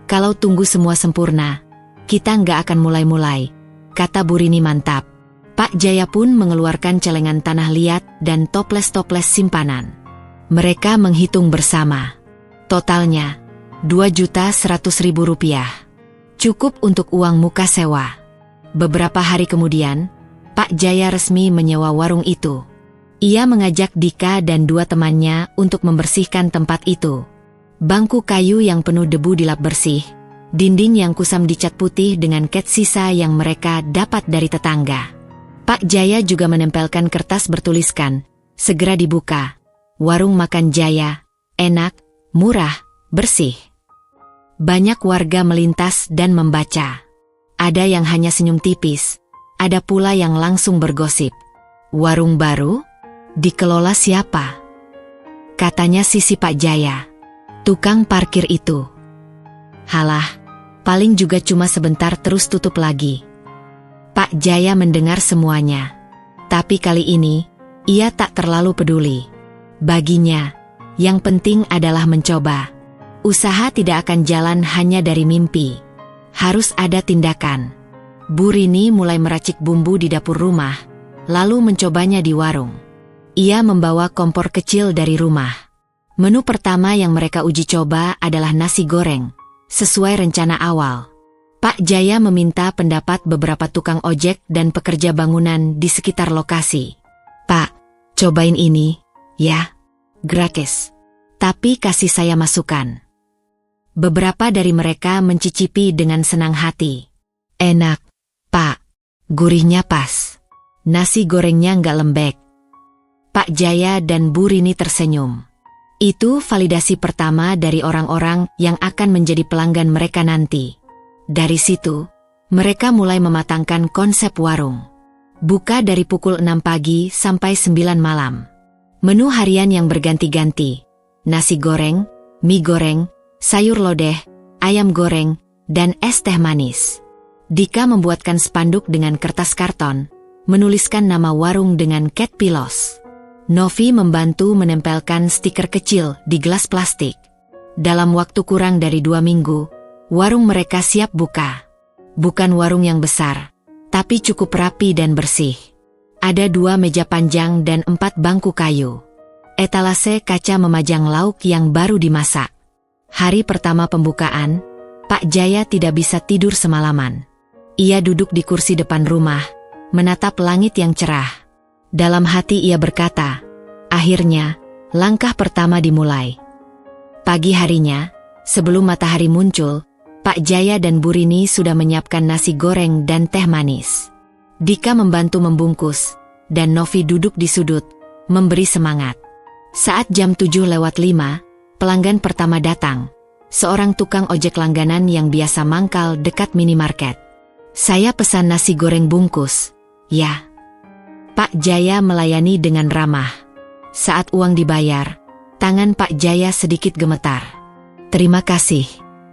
Kalau tunggu semua sempurna, kita nggak akan mulai-mulai, kata Bu Rini mantap. Pak Jaya pun mengeluarkan celengan tanah liat dan toples-toples simpanan. Mereka menghitung bersama. Totalnya, 2.100.000 rupiah. Cukup untuk uang muka sewa. Beberapa hari kemudian, Pak Jaya resmi menyewa warung itu. Ia mengajak Dika dan 2 temannya untuk membersihkan tempat itu. Bangku kayu yang penuh debu dilap bersih, dinding yang kusam dicat putih dengan cat sisa yang mereka dapat dari tetangga. Pak Jaya juga menempelkan kertas bertuliskan, segera dibuka. Warung makan Jaya, enak, murah, bersih. Banyak warga melintas dan membaca. Ada yang hanya senyum tipis, ada pula yang langsung bergosip. Warung baru? Dikelola siapa? Katanya sisi Pak Jaya. Tukang parkir itu. Halah, paling juga cuma sebentar terus tutup lagi. Pak Jaya mendengar semuanya. Tapi kali ini, ia tak terlalu peduli. Baginya, yang penting adalah mencoba. Usaha tidak akan jalan hanya dari mimpi. Harus ada tindakan. Bu Rini mulai meracik bumbu di dapur rumah, lalu mencobanya di warung. Ia membawa kompor kecil dari rumah. Menu pertama yang mereka uji coba adalah nasi goreng, sesuai rencana awal. Pak Jaya meminta pendapat beberapa tukang ojek dan pekerja bangunan di sekitar lokasi. Pak, cobain ini, ya, gratis. Tapi kasih saya masukan. Beberapa dari mereka mencicipi dengan senang hati. Enak, Pak. Gurihnya pas. Nasi gorengnya nggak lembek. Pak Jaya dan Bu Rini tersenyum. Itu validasi pertama dari orang-orang yang akan menjadi pelanggan mereka nanti. Dari situ, mereka mulai mematangkan konsep warung. Buka dari pukul 6 pagi sampai 9 malam. Menu harian yang berganti-ganti. Nasi goreng, mie goreng, sayur lodeh, ayam goreng, dan es teh manis. Dika membuatkan spanduk dengan kertas karton, menuliskan nama warung dengan cat pilos. Novi membantu menempelkan stiker kecil di gelas plastik. Dalam waktu kurang dari 2 minggu, warung mereka siap buka. Bukan warung yang besar, tapi cukup rapi dan bersih. Ada 2 meja panjang dan 4 bangku kayu. Etalase kaca memajang lauk yang baru dimasak. Hari pertama pembukaan, Pak Jaya tidak bisa tidur semalaman. Ia duduk di kursi depan rumah, menatap langit yang cerah. Dalam hati ia berkata, akhirnya, langkah pertama dimulai. Pagi harinya, sebelum matahari muncul, Pak Jaya dan Bu Rini sudah menyiapkan nasi goreng dan teh manis. Dika membantu membungkus, dan Novi duduk di sudut, memberi semangat. Saat jam 7:05, pelanggan pertama datang. Seorang tukang ojek langganan yang biasa mangkal dekat minimarket. Saya pesan nasi goreng bungkus, ya. Pak Jaya melayani dengan ramah. Saat uang dibayar, tangan Pak Jaya sedikit gemetar. Terima kasih,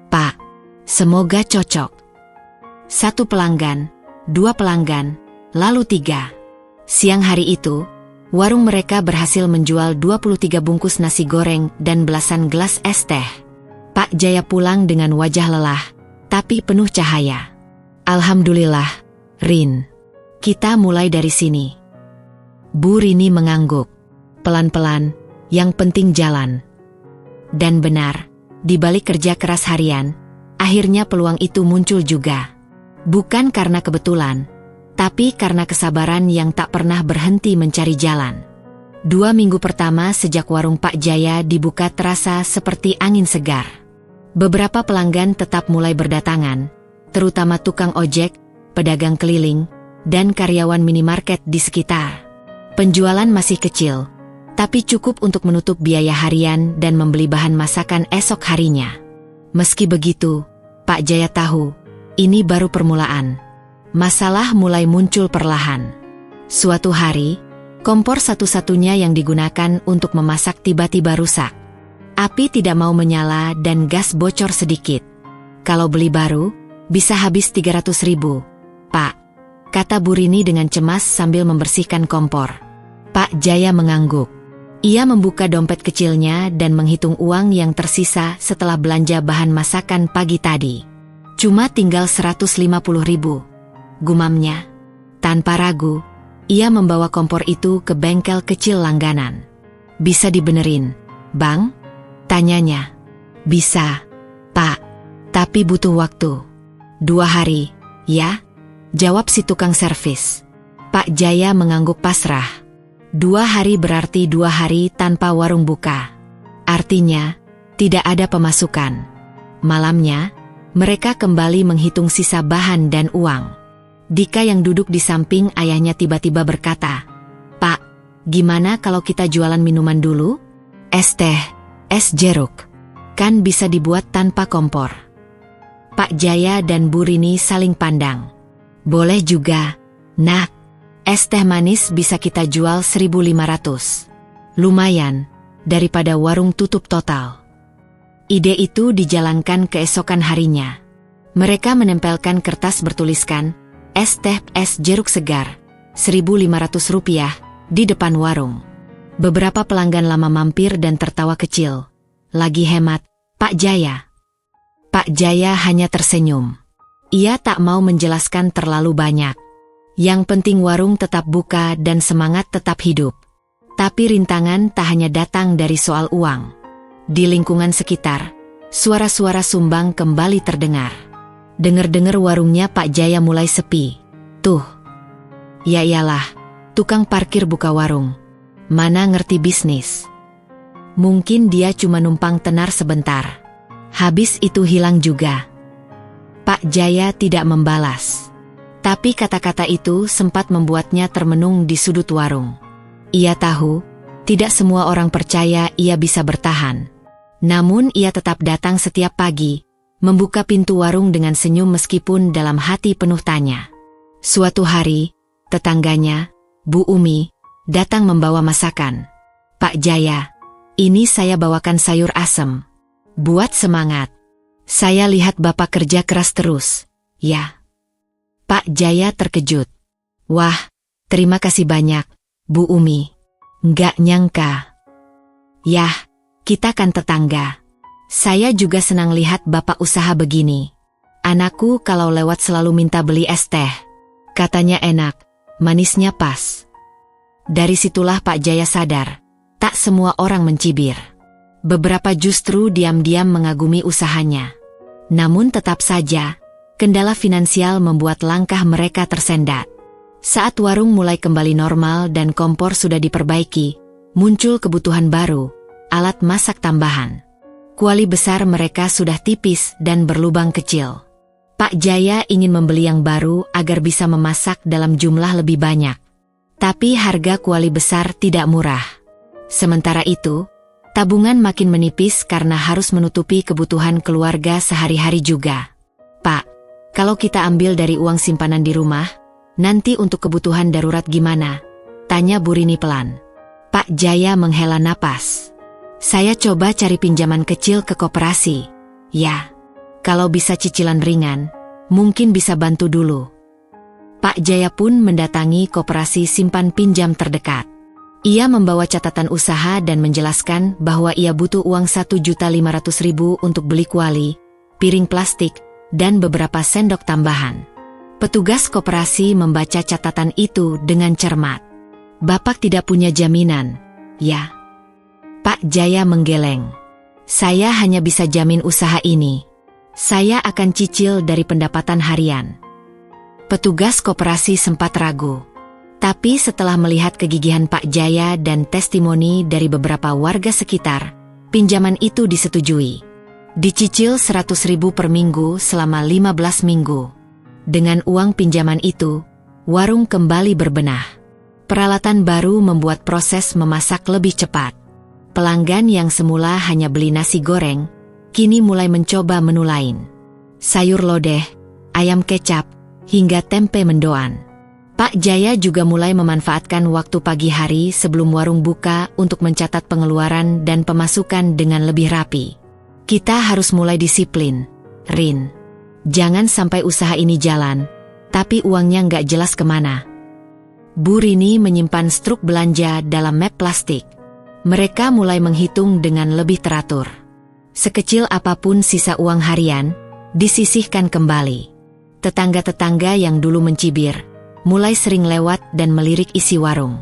Pak. Semoga cocok. 1 pelanggan, 2 pelanggan, lalu 3. Siang hari itu, warung mereka berhasil menjual 23 bungkus nasi goreng dan belasan gelas es teh. Pak Jaya pulang dengan wajah lelah, tapi penuh cahaya. Alhamdulillah, Rin. Kita mulai dari sini. Bu Rini mengangguk. Pelan-pelan, yang penting jalan. Dan benar, di balik kerja keras harian, akhirnya peluang itu muncul juga. Bukan karena kebetulan, tapi karena kesabaran yang tak pernah berhenti mencari jalan. 2 minggu pertama sejak warung Pak Jaya dibuka terasa seperti angin segar. Beberapa pelanggan tetap mulai berdatangan, terutama tukang ojek, pedagang keliling, dan karyawan minimarket di sekitar. Penjualan masih kecil, tapi cukup untuk menutup biaya harian dan membeli bahan masakan esok harinya. Meski begitu, Pak Jaya tahu, ini baru permulaan. Masalah mulai muncul perlahan. Suatu hari, kompor satu-satunya yang digunakan untuk memasak tiba-tiba rusak. Api tidak mau menyala dan gas bocor sedikit. Kalau beli baru, bisa habis 300.000, Pak, kata Bu Rini dengan cemas sambil membersihkan kompor. Pak Jaya mengangguk. Ia membuka dompet kecilnya dan menghitung uang yang tersisa setelah belanja bahan masakan pagi tadi. Cuma tinggal 150.000, gumamnya. Tanpa ragu, ia membawa kompor itu ke bengkel kecil langganan. Bisa dibenerin, Bang? Tanyanya. Bisa, Pak. Tapi butuh waktu. 2 hari, ya? Jawab si tukang servis. Pak Jaya mengangguk pasrah. 2 hari berarti 2 hari tanpa warung buka. Artinya, tidak ada pemasukan. Malamnya, mereka kembali menghitung sisa bahan dan uang. Dika yang duduk di samping ayahnya tiba-tiba berkata, Pak, gimana kalau kita jualan minuman dulu? Es teh, es jeruk. Kan bisa dibuat tanpa kompor. Pak Jaya dan Bu Rini saling pandang. Boleh juga, Nak. Es teh manis bisa kita jual 1.500. Lumayan, daripada warung tutup total. Ide itu dijalankan keesokan harinya. Mereka menempelkan kertas bertuliskan, es teh es jeruk segar, Rp1.500 di depan warung. Beberapa pelanggan lama mampir dan tertawa kecil. Lagi hemat, Pak Jaya. Pak Jaya hanya tersenyum. Ia tak mau menjelaskan terlalu banyak. Yang penting warung tetap buka dan semangat tetap hidup. Tapi rintangan tak hanya datang dari soal uang. Di lingkungan sekitar, suara-suara sumbang kembali terdengar. Dengar-dengar warungnya Pak Jaya mulai sepi. Tuh. Ya iyalah, tukang parkir buka warung. Mana ngerti bisnis. Mungkin dia cuma numpang tenar sebentar. Habis itu hilang juga. Pak Jaya tidak membalas. Tapi kata-kata itu sempat membuatnya termenung di sudut warung. Ia tahu, tidak semua orang percaya ia bisa bertahan. Namun ia tetap datang setiap pagi, membuka pintu warung dengan senyum meskipun dalam hati penuh tanya. Suatu hari, tetangganya, Bu Umi, datang membawa masakan. Pak Jaya, ini saya bawakan sayur asem. Buat semangat. Saya lihat Bapak kerja keras terus, ya. Pak Jaya terkejut. Wah, terima kasih banyak, Bu Umi. Nggak nyangka. Yah, kita kan tetangga. Saya juga senang lihat Bapak usaha begini. Anakku kalau lewat selalu minta beli es teh. Katanya enak, manisnya pas. Dari situlah Pak Jaya sadar, tak semua orang mencibir. Beberapa justru diam-diam mengagumi usahanya. Namun tetap saja, kendala finansial membuat langkah mereka tersendat. Saat warung mulai kembali normal dan kompor sudah diperbaiki, muncul kebutuhan baru, alat masak tambahan. Kuali besar mereka sudah tipis dan berlubang kecil. Pak Jaya ingin membeli yang baru agar bisa memasak dalam jumlah lebih banyak. Tapi harga kuali besar tidak murah. Sementara itu, tabungan makin menipis karena harus menutupi kebutuhan keluarga sehari-hari juga. Pak, kalau kita ambil dari uang simpanan di rumah, nanti untuk kebutuhan darurat gimana? Tanya Bu Rini pelan. Pak Jaya menghela napas. Saya coba cari pinjaman kecil ke koperasi. Ya, kalau bisa cicilan ringan, Mungkin bisa bantu dulu. Pak Jaya pun mendatangi koperasi simpan pinjam terdekat. Ia membawa catatan usaha dan menjelaskan bahwa ia butuh uang 1.500.000 untuk beli kuali, piring plastik, dan beberapa sendok tambahan. Petugas koperasi membaca catatan itu dengan cermat. Bapak tidak punya jaminan, ya? Pak Jaya menggeleng. Saya hanya bisa jamin usaha ini. Saya akan cicil dari pendapatan harian. Petugas koperasi sempat ragu. Tapi setelah melihat kegigihan Pak Jaya dan testimoni dari beberapa warga sekitar, pinjaman itu disetujui. Dicicil 100.000 per minggu selama 15 minggu. Dengan uang pinjaman itu, warung kembali berbenah. Peralatan baru membuat proses memasak lebih cepat. Pelanggan yang semula hanya beli nasi goreng, kini mulai mencoba menu lain. Sayur lodeh, ayam kecap, hingga tempe mendoan. Pak Jaya juga mulai memanfaatkan waktu pagi hari sebelum warung buka untuk mencatat pengeluaran dan pemasukan dengan lebih rapi. Kita harus mulai disiplin, Rin. Jangan sampai usaha ini jalan, tapi uangnya nggak jelas kemana. Bu Rini menyimpan struk belanja dalam map plastik. Mereka mulai menghitung dengan lebih teratur. Sekecil apapun sisa uang harian, disisihkan kembali. Tetangga-tetangga yang dulu mencibir, mulai sering lewat dan melirik isi warung.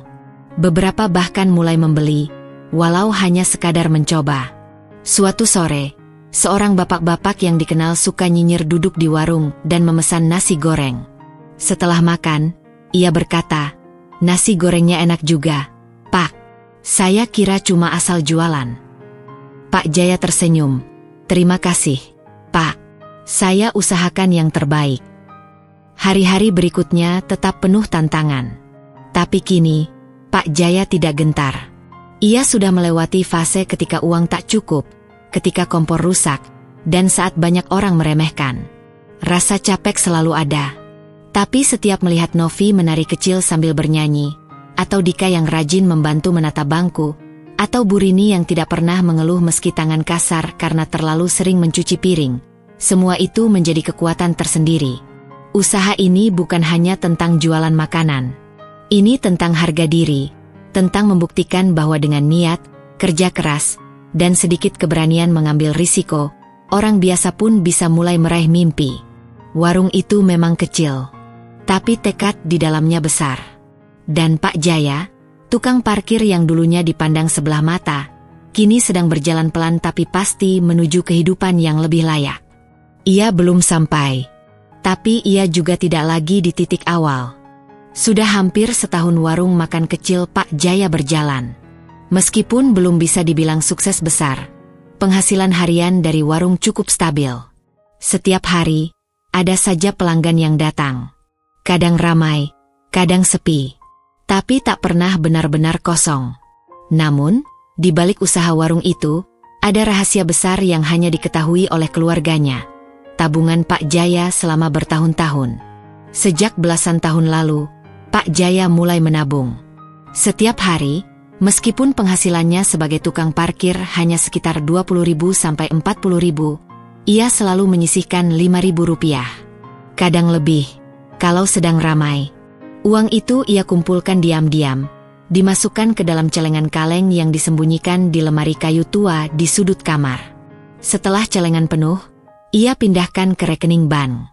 Beberapa bahkan mulai membeli, walau hanya sekadar mencoba. Suatu sore, seorang bapak-bapak yang dikenal suka nyinyir duduk di warung dan memesan nasi goreng. Setelah makan, ia berkata, "Nasi gorengnya enak juga, Pak. Saya kira cuma asal jualan." Pak Jaya tersenyum. "Terima kasih, Pak. Saya usahakan yang terbaik." Hari-hari berikutnya tetap penuh tantangan. Tapi kini, Pak Jaya tidak gentar. Ia sudah melewati fase ketika uang tak cukup, ketika kompor rusak, dan saat banyak orang meremehkan. Rasa capek selalu ada. Tapi setiap melihat Novi menari kecil sambil bernyanyi, atau Dika yang rajin membantu menata bangku, atau Bu Rini yang tidak pernah mengeluh meski tangan kasar karena terlalu sering mencuci piring, semua itu menjadi kekuatan tersendiri. Usaha ini bukan hanya tentang jualan makanan. Ini tentang harga diri, tentang membuktikan bahwa dengan niat, kerja keras, dan sedikit keberanian mengambil risiko, orang biasa pun bisa mulai meraih mimpi. Warung itu memang kecil, tapi tekad di dalamnya besar. Dan Pak Jaya, tukang parkir yang dulunya dipandang sebelah mata, kini sedang berjalan pelan tapi pasti menuju kehidupan yang lebih layak. Ia belum sampai, tapi ia juga tidak lagi di titik awal. Sudah hampir setahun warung makan kecil Pak Jaya berjalan. Meskipun belum bisa dibilang sukses besar, penghasilan harian dari warung cukup stabil. Setiap hari, ada saja pelanggan yang datang. Kadang ramai, kadang sepi. Tapi tak pernah benar-benar kosong. Namun, di balik usaha warung itu, ada rahasia besar yang hanya diketahui oleh keluarganya. Tabungan Pak Jaya selama bertahun-tahun. Sejak belasan tahun lalu, Pak Jaya mulai menabung. Setiap hari, meskipun penghasilannya sebagai tukang parkir hanya sekitar 20.000 sampai 40.000, ia selalu menyisihkan 5.000 rupiah. Kadang lebih, kalau sedang ramai. Uang itu ia kumpulkan diam-diam, dimasukkan ke dalam celengan kaleng yang disembunyikan di lemari kayu tua di sudut kamar. Setelah celengan penuh, ia pindahkan ke rekening bank.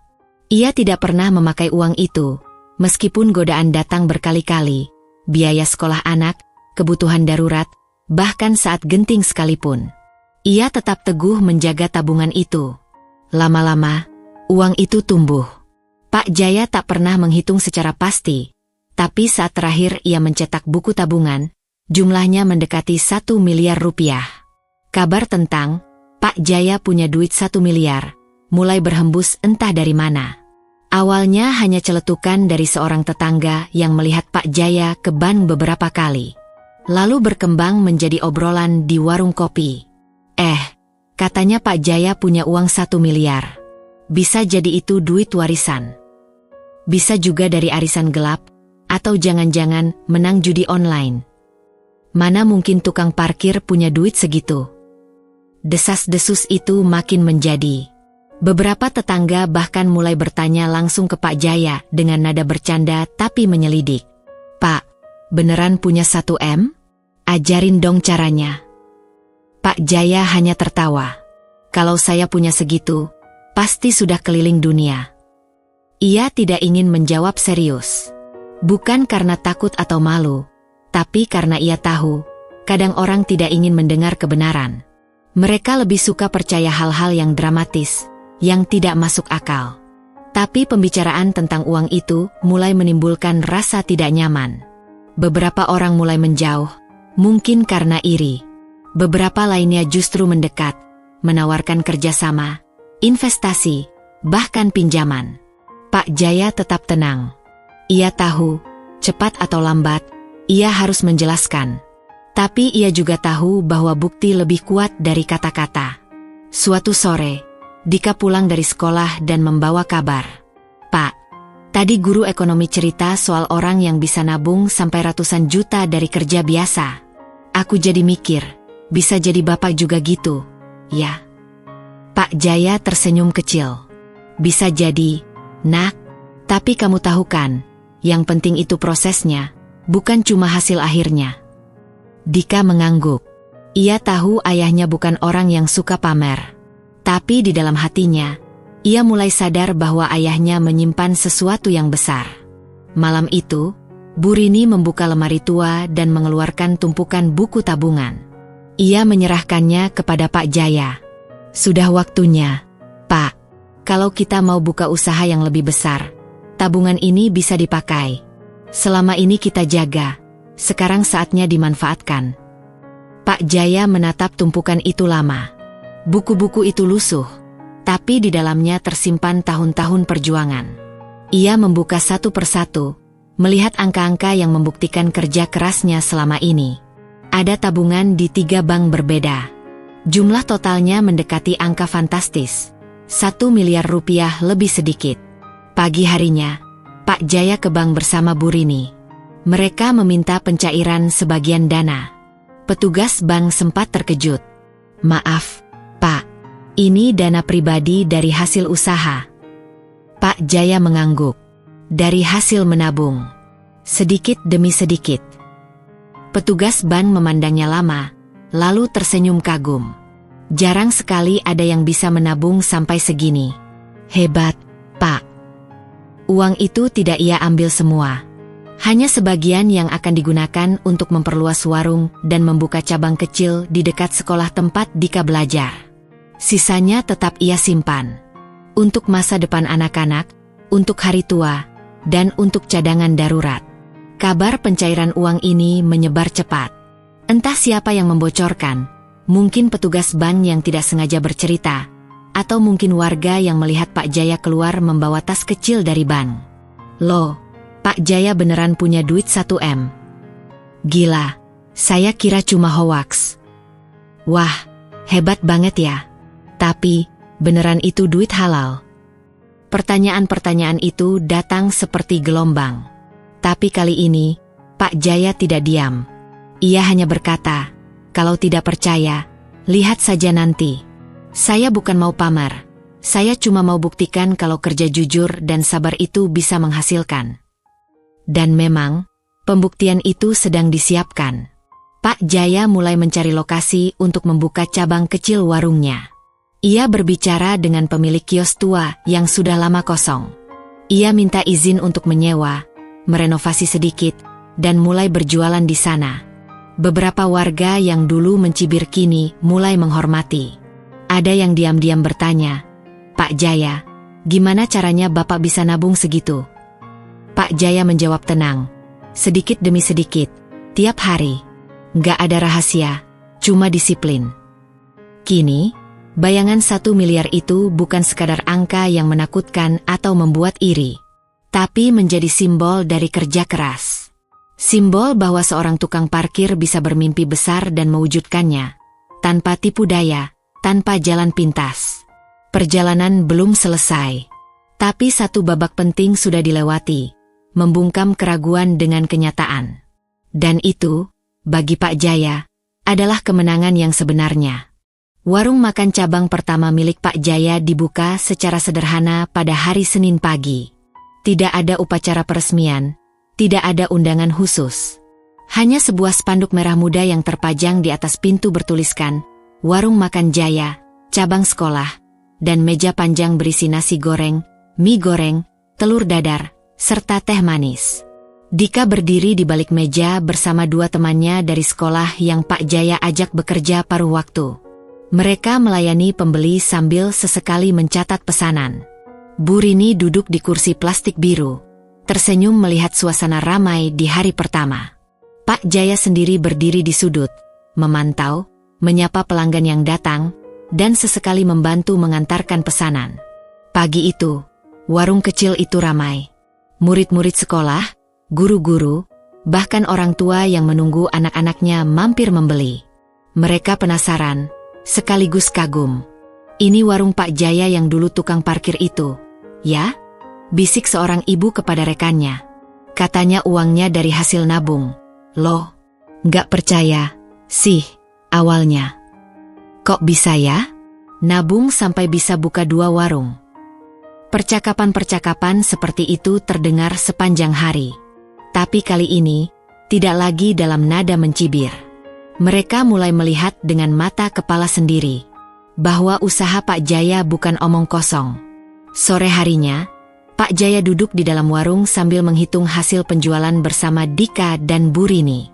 Ia tidak pernah memakai uang itu, meskipun godaan datang berkali-kali, biaya sekolah anak, kebutuhan darurat, bahkan saat genting sekalipun. Ia tetap teguh menjaga tabungan itu. Lama-lama, uang itu tumbuh. Pak Jaya tak pernah menghitung secara pasti, tapi saat terakhir ia mencetak buku tabungan, jumlahnya mendekati 1 miliar rupiah. Kabar tentang Pak Jaya punya duit 1 miliar, mulai berhembus entah dari mana. Awalnya hanya celetukan dari seorang tetangga yang melihat Pak Jaya ke bank beberapa kali. Lalu berkembang menjadi obrolan di warung kopi. Katanya Pak Jaya punya uang 1 miliar. Bisa jadi itu duit warisan. Bisa juga dari arisan gelap, atau jangan-jangan menang judi online. Mana mungkin tukang parkir punya duit segitu? Desas-desus itu makin menjadi. Beberapa tetangga bahkan mulai bertanya langsung ke Pak Jaya dengan nada bercanda tapi menyelidik. "Pak, beneran punya 1 M? Ajarin dong caranya." Pak Jaya hanya tertawa. "Kalau saya punya segitu, pasti sudah keliling dunia." Ia tidak ingin menjawab serius. Bukan karena takut atau malu, tapi karena ia tahu, kadang orang tidak ingin mendengar kebenaran. Mereka lebih suka percaya hal-hal yang dramatis, yang tidak masuk akal. Tapi pembicaraan tentang uang itu mulai menimbulkan rasa tidak nyaman. Beberapa orang mulai menjauh, mungkin karena iri. Beberapa lainnya justru mendekat, menawarkan kerjasama, investasi, bahkan pinjaman. Pak Jaya tetap tenang. Ia tahu, cepat atau lambat, ia harus menjelaskan. Tapi ia juga tahu bahwa bukti lebih kuat dari kata-kata. Suatu sore, Dika pulang dari sekolah dan membawa kabar. "Pak, tadi guru ekonomi cerita soal orang yang bisa nabung sampai ratusan juta dari kerja biasa. Aku jadi mikir, bisa jadi bapak juga gitu, ya?" Pak Jaya tersenyum kecil. "Bisa jadi, Nak. Tapi kamu tahu kan, yang penting itu prosesnya, bukan cuma hasil akhirnya." Dika mengangguk. Ia tahu ayahnya bukan orang yang suka pamer. Tapi di dalam hatinya, ia mulai sadar bahwa ayahnya menyimpan sesuatu yang besar. Malam itu, Bu Rini membuka lemari tua dan mengeluarkan tumpukan buku tabungan. Ia menyerahkannya kepada Pak Jaya. "Sudah waktunya, Pak. Kalau kita mau buka usaha yang lebih besar, tabungan ini bisa dipakai. Selama ini kita jaga, sekarang saatnya dimanfaatkan." Pak Jaya menatap tumpukan itu lama. Buku-buku itu lusuh, tapi di dalamnya tersimpan tahun-tahun perjuangan. Ia membuka satu persatu, melihat angka-angka yang membuktikan kerja kerasnya selama ini. Ada tabungan di 3 bank berbeda. Jumlah totalnya mendekati angka fantastis, 1 miliar rupiah lebih sedikit. Pagi harinya, Pak Jaya ke bank bersama Bu Rini. Mereka meminta pencairan sebagian dana. Petugas bank sempat terkejut. "Maaf, Pak, ini dana pribadi dari hasil usaha." Pak Jaya mengangguk. "Dari hasil menabung. Sedikit demi sedikit." Petugas bank memandangnya lama, lalu tersenyum kagum. "Jarang sekali ada yang bisa menabung sampai segini. Hebat, Pak." Uang itu tidak ia ambil semua. Hanya sebagian yang akan digunakan untuk memperluas warung dan membuka cabang kecil di dekat sekolah tempat Dika belajar. Sisanya tetap ia simpan. Untuk masa depan anak-anak, untuk hari tua, dan untuk cadangan darurat. Kabar pencairan uang ini menyebar cepat. Entah siapa yang membocorkan, mungkin petugas bank yang tidak sengaja bercerita, atau mungkin warga yang melihat Pak Jaya keluar membawa tas kecil dari bank. "Loh, Pak Jaya beneran punya duit 1 M. Gila, saya kira cuma hoaks." "Wah, hebat banget ya. Tapi, beneran itu duit halal?" Pertanyaan-pertanyaan itu datang seperti gelombang. Tapi kali ini, Pak Jaya tidak diam. Ia hanya berkata, "Kalau tidak percaya, lihat saja nanti. Saya bukan mau pamer. Saya cuma mau buktikan kalau kerja jujur dan sabar itu bisa menghasilkan." Dan memang, pembuktian itu sedang disiapkan. Pak Jaya mulai mencari lokasi untuk membuka cabang kecil warungnya. Ia berbicara dengan pemilik kios tua yang sudah lama kosong. Ia minta izin untuk menyewa, merenovasi sedikit, dan mulai berjualan di sana. Beberapa warga yang dulu mencibir kini mulai menghormati. Ada yang diam-diam bertanya, "Pak Jaya, gimana caranya Bapak bisa nabung segitu?" Pak Jaya menjawab tenang, "Sedikit demi sedikit, tiap hari. Nggak ada rahasia, cuma disiplin." Kini, bayangan 1 miliar itu bukan sekadar angka yang menakutkan atau membuat iri, tapi menjadi simbol dari kerja keras. Simbol bahwa seorang tukang parkir bisa bermimpi besar dan mewujudkannya, tanpa tipu daya, tanpa jalan pintas. Perjalanan belum selesai, tapi satu babak penting sudah dilewati, membungkam keraguan dengan kenyataan. Dan itu, bagi Pak Jaya, adalah kemenangan yang sebenarnya. Warung makan cabang pertama milik Pak Jaya dibuka secara sederhana pada hari Senin pagi. Tidak ada upacara peresmian, tidak ada undangan khusus. Hanya sebuah spanduk merah muda yang terpajang di atas pintu bertuliskan, Warung Makan Jaya, Cabang Sekolah, dan meja panjang berisi nasi goreng, mie goreng, telur dadar, serta teh manis. Dika berdiri di balik meja bersama dua temannya dari sekolah yang Pak Jaya ajak bekerja paruh waktu. Mereka melayani pembeli sambil sesekali mencatat pesanan. Bu Rini duduk di kursi plastik biru, tersenyum melihat suasana ramai di hari pertama. Pak Jaya sendiri berdiri di sudut, memantau, menyapa pelanggan yang datang, dan sesekali membantu mengantarkan pesanan. Pagi itu, warung kecil itu ramai. Murid-murid sekolah, guru-guru, bahkan orang tua yang menunggu anak-anaknya mampir membeli. Mereka penasaran, sekaligus kagum. Ini warung Pak Jaya yang dulu tukang parkir itu, ya? Bisik seorang ibu kepada rekannya. Katanya uangnya dari hasil nabung. Loh, nggak percaya, sih, awalnya. Kok bisa ya? Nabung sampai bisa buka 2 warung. Percakapan-percakapan seperti itu terdengar sepanjang hari. Tapi kali ini, tidak lagi dalam nada mencibir. Mereka mulai melihat dengan mata kepala sendiri, bahwa usaha Pak Jaya bukan omong kosong. Sore harinya, Pak Jaya duduk di dalam warung sambil menghitung hasil penjualan bersama Dika dan Bu Rini.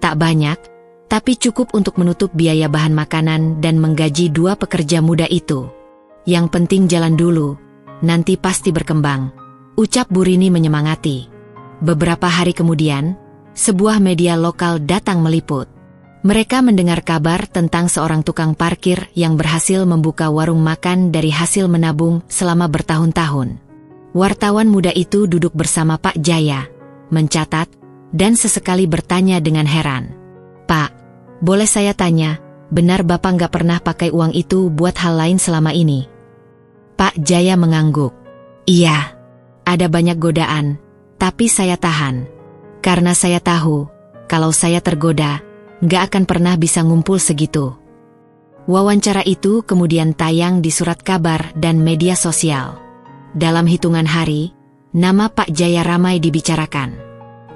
Tak banyak, tapi cukup untuk menutup biaya bahan makanan dan menggaji 2 pekerja muda itu. Yang penting jalan dulu, nanti pasti berkembang, ucap Bu Rini menyemangati. Beberapa hari kemudian, sebuah media lokal datang meliput. Mereka mendengar kabar tentang seorang tukang parkir yang berhasil membuka warung makan dari hasil menabung selama bertahun-tahun. Wartawan muda itu duduk bersama Pak Jaya, mencatat, dan sesekali bertanya dengan heran. Pak, boleh saya tanya, benar Bapak nggak pernah pakai uang itu buat hal lain selama ini? Pak Jaya mengangguk. Iya, ada banyak godaan, tapi saya tahan. Karena saya tahu, kalau saya tergoda, nggak akan pernah bisa ngumpul segitu. Wawancara itu kemudian tayang di surat kabar dan media sosial. Dalam hitungan hari, nama Pak Jaya ramai dibicarakan.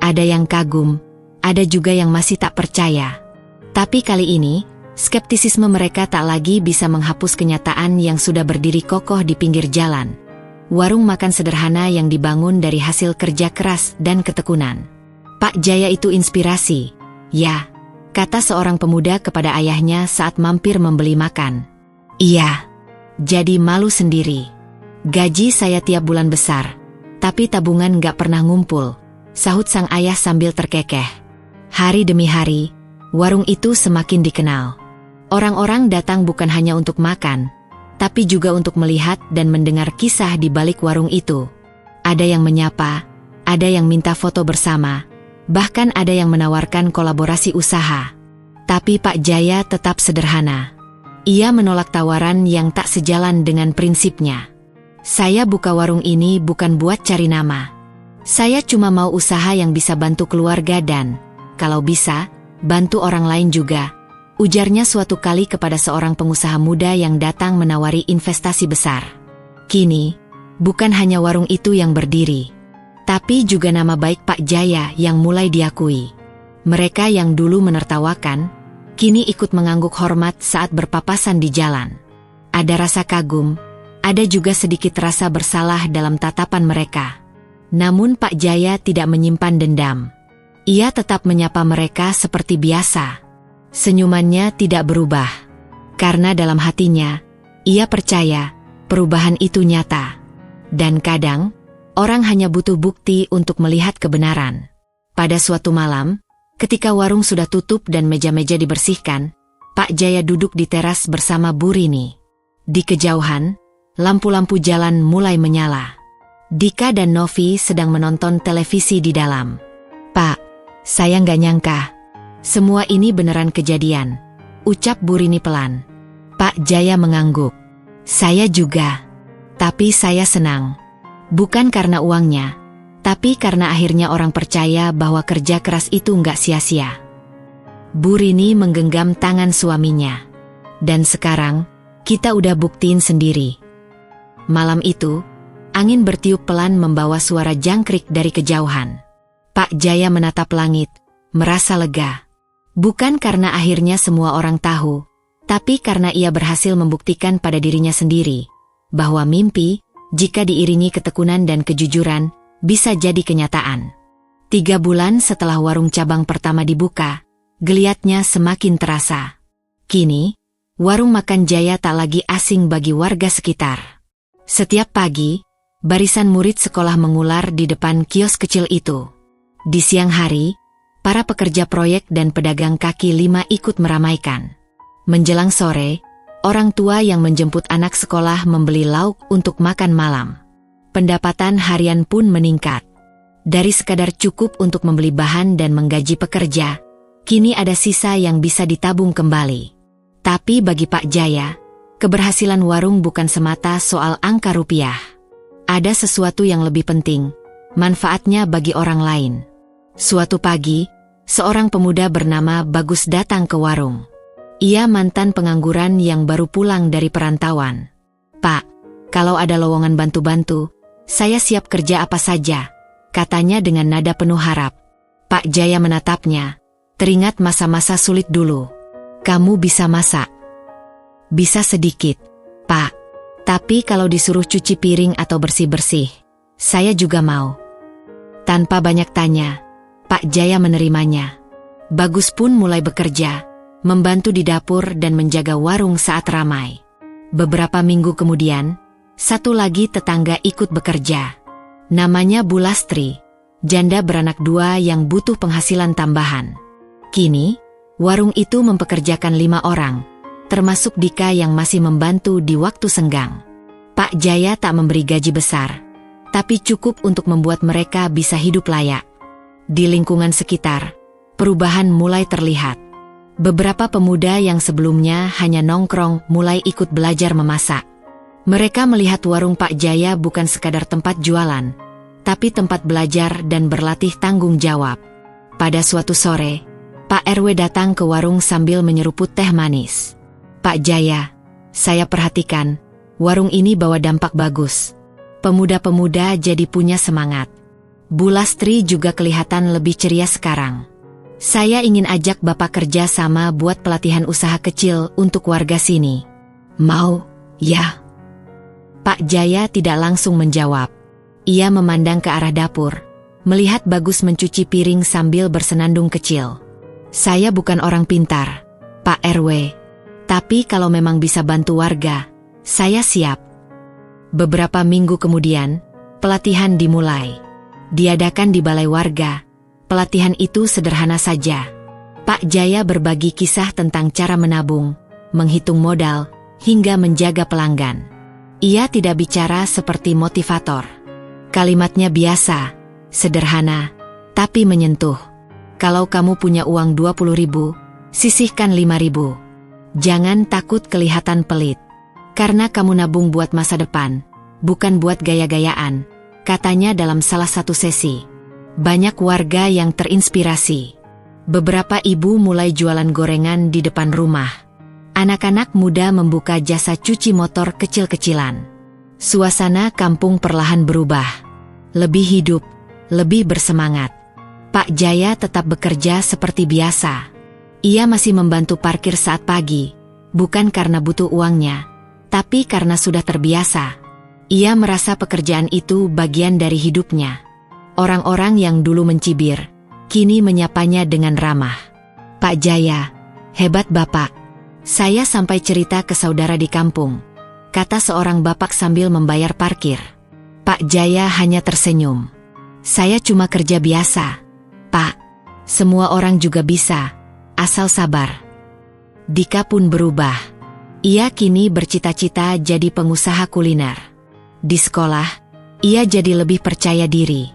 Ada yang kagum, ada juga yang masih tak percaya. Tapi kali ini, skeptisisme mereka tak lagi bisa menghapus kenyataan yang sudah berdiri kokoh di pinggir jalan. Warung makan sederhana yang dibangun dari hasil kerja keras dan ketekunan. Pak Jaya itu inspirasi, ya, kata seorang pemuda kepada ayahnya saat mampir membeli makan. Iya, jadi malu sendiri. Gaji saya tiap bulan besar, tapi tabungan nggak pernah ngumpul, sahut sang ayah sambil terkekeh. Hari demi hari, warung itu semakin dikenal. Orang-orang datang bukan hanya untuk makan, tapi juga untuk melihat dan mendengar kisah di balik warung itu. Ada yang menyapa, ada yang minta foto bersama, bahkan ada yang menawarkan kolaborasi usaha. Tapi Pak Jaya tetap sederhana. Ia menolak tawaran yang tak sejalan dengan prinsipnya. Saya buka warung ini bukan buat cari nama. Saya cuma mau usaha yang bisa bantu keluarga dan, kalau bisa, bantu orang lain juga, ujarnya suatu kali kepada seorang pengusaha muda yang datang menawari investasi besar. Kini, bukan hanya warung itu yang berdiri, tapi juga nama baik Pak Jaya yang mulai diakui. Mereka yang dulu menertawakan, kini ikut mengangguk hormat saat berpapasan di jalan. Ada rasa kagum, ada juga sedikit rasa bersalah dalam tatapan mereka. Namun Pak Jaya tidak menyimpan dendam. Ia tetap menyapa mereka seperti biasa. Senyumannya tidak berubah. Karena dalam hatinya, ia percaya perubahan itu nyata. Dan kadang, orang hanya butuh bukti untuk melihat kebenaran. Pada suatu malam, ketika warung sudah tutup dan meja-meja dibersihkan, Pak Jaya duduk di teras bersama Bu Rini. Di kejauhan, lampu-lampu jalan mulai menyala. Dika dan Novi sedang menonton televisi di dalam. Pak, saya nggak nyangka. Semua ini beneran kejadian, ucap Bu Rini pelan. Pak Jaya mengangguk. Saya juga. Tapi saya senang. Bukan karena uangnya, tapi karena akhirnya orang percaya bahwa kerja keras itu nggak sia-sia. Bu Rini menggenggam tangan suaminya. Dan sekarang, kita udah buktiin sendiri. Malam itu, angin bertiup pelan membawa suara jangkrik dari kejauhan. Pak Jaya menatap langit, merasa lega. Bukan karena akhirnya semua orang tahu, tapi karena ia berhasil membuktikan pada dirinya sendiri bahwa mimpi, jika diiringi ketekunan dan kejujuran, bisa jadi kenyataan. 3 bulan setelah warung cabang pertama dibuka, geliatnya semakin terasa. Kini, warung makan Jaya tak lagi asing bagi warga sekitar. Setiap pagi, barisan murid sekolah mengular di depan kios kecil itu. Di siang hari, para pekerja proyek dan pedagang kaki lima ikut meramaikan. Menjelang sore, orang tua yang menjemput anak sekolah membeli lauk untuk makan malam. Pendapatan harian pun meningkat. Dari sekadar cukup untuk membeli bahan dan menggaji pekerja, kini ada sisa yang bisa ditabung kembali. Tapi bagi Pak Jaya, keberhasilan warung bukan semata soal angka rupiah. Ada sesuatu yang lebih penting, manfaatnya bagi orang lain. Suatu pagi, seorang pemuda bernama Bagus datang ke warung. Ia mantan pengangguran yang baru pulang dari perantauan. "Pak, kalau ada lowongan bantu-bantu, saya siap kerja apa saja," katanya dengan nada penuh harap. Pak Jaya menatapnya, teringat masa-masa sulit dulu. "Kamu bisa masak?" "Bisa sedikit, Pak. Tapi kalau disuruh cuci piring atau bersih-bersih, saya juga mau." Tanpa banyak tanya, Pak Jaya menerimanya. Bagus pun mulai bekerja, membantu di dapur dan menjaga warung saat ramai. Beberapa minggu kemudian, satu lagi tetangga ikut bekerja. Namanya Bu Lastri, janda beranak 2 yang butuh penghasilan tambahan. Kini, warung itu mempekerjakan 5 orang, termasuk Dika yang masih membantu di waktu senggang. Pak Jaya tak memberi gaji besar, tapi cukup untuk membuat mereka bisa hidup layak. Di lingkungan sekitar, perubahan mulai terlihat. Beberapa pemuda yang sebelumnya hanya nongkrong mulai ikut belajar memasak. Mereka melihat warung Pak Jaya bukan sekadar tempat jualan, tapi tempat belajar dan berlatih tanggung jawab. Pada suatu sore, Pak RW datang ke warung sambil menyeruput teh manis. "Pak Jaya, saya perhatikan, warung ini bawa dampak bagus. Pemuda-pemuda jadi punya semangat." Bu Lastri juga kelihatan lebih ceria sekarang. "Saya ingin ajak Bapak kerja sama buat pelatihan usaha kecil untuk warga sini." "Mau, ya?" Pak Jaya tidak langsung menjawab. Ia memandang ke arah dapur, melihat Bagus mencuci piring sambil bersenandung kecil. "Saya bukan orang pintar, Pak RW. Tapi kalau memang bisa bantu warga, saya siap." Beberapa minggu kemudian, pelatihan dimulai. Diadakan di balai warga. Pelatihan itu sederhana saja. Pak Jaya berbagi kisah tentang cara menabung, menghitung modal, hingga menjaga pelanggan. Ia tidak bicara seperti motivator. Kalimatnya biasa, sederhana, tapi menyentuh. "Kalau kamu punya uang 20.000, sisihkan 5.000. Jangan takut kelihatan pelit. Karena kamu nabung buat masa depan, bukan buat gaya-gayaan," katanya dalam salah satu sesi. Banyak warga yang terinspirasi. Beberapa ibu mulai jualan gorengan di depan rumah. Anak-anak muda membuka jasa cuci motor kecil-kecilan. Suasana kampung perlahan berubah. Lebih hidup, lebih bersemangat. Pak Jaya tetap bekerja seperti biasa. Ia masih membantu parkir saat pagi, bukan karena butuh uangnya, tapi karena sudah terbiasa. Ia merasa pekerjaan itu bagian dari hidupnya. Orang-orang yang dulu mencibir, kini menyapanya dengan ramah. "Pak Jaya, hebat Bapak. Saya sampai cerita ke saudara di kampung," kata seorang bapak sambil membayar parkir. Pak Jaya hanya tersenyum. "Saya cuma kerja biasa, Pak. Semua orang juga bisa, asal sabar." Dika pun berubah. Ia kini bercita-cita jadi pengusaha kuliner. Di sekolah, ia jadi lebih percaya diri.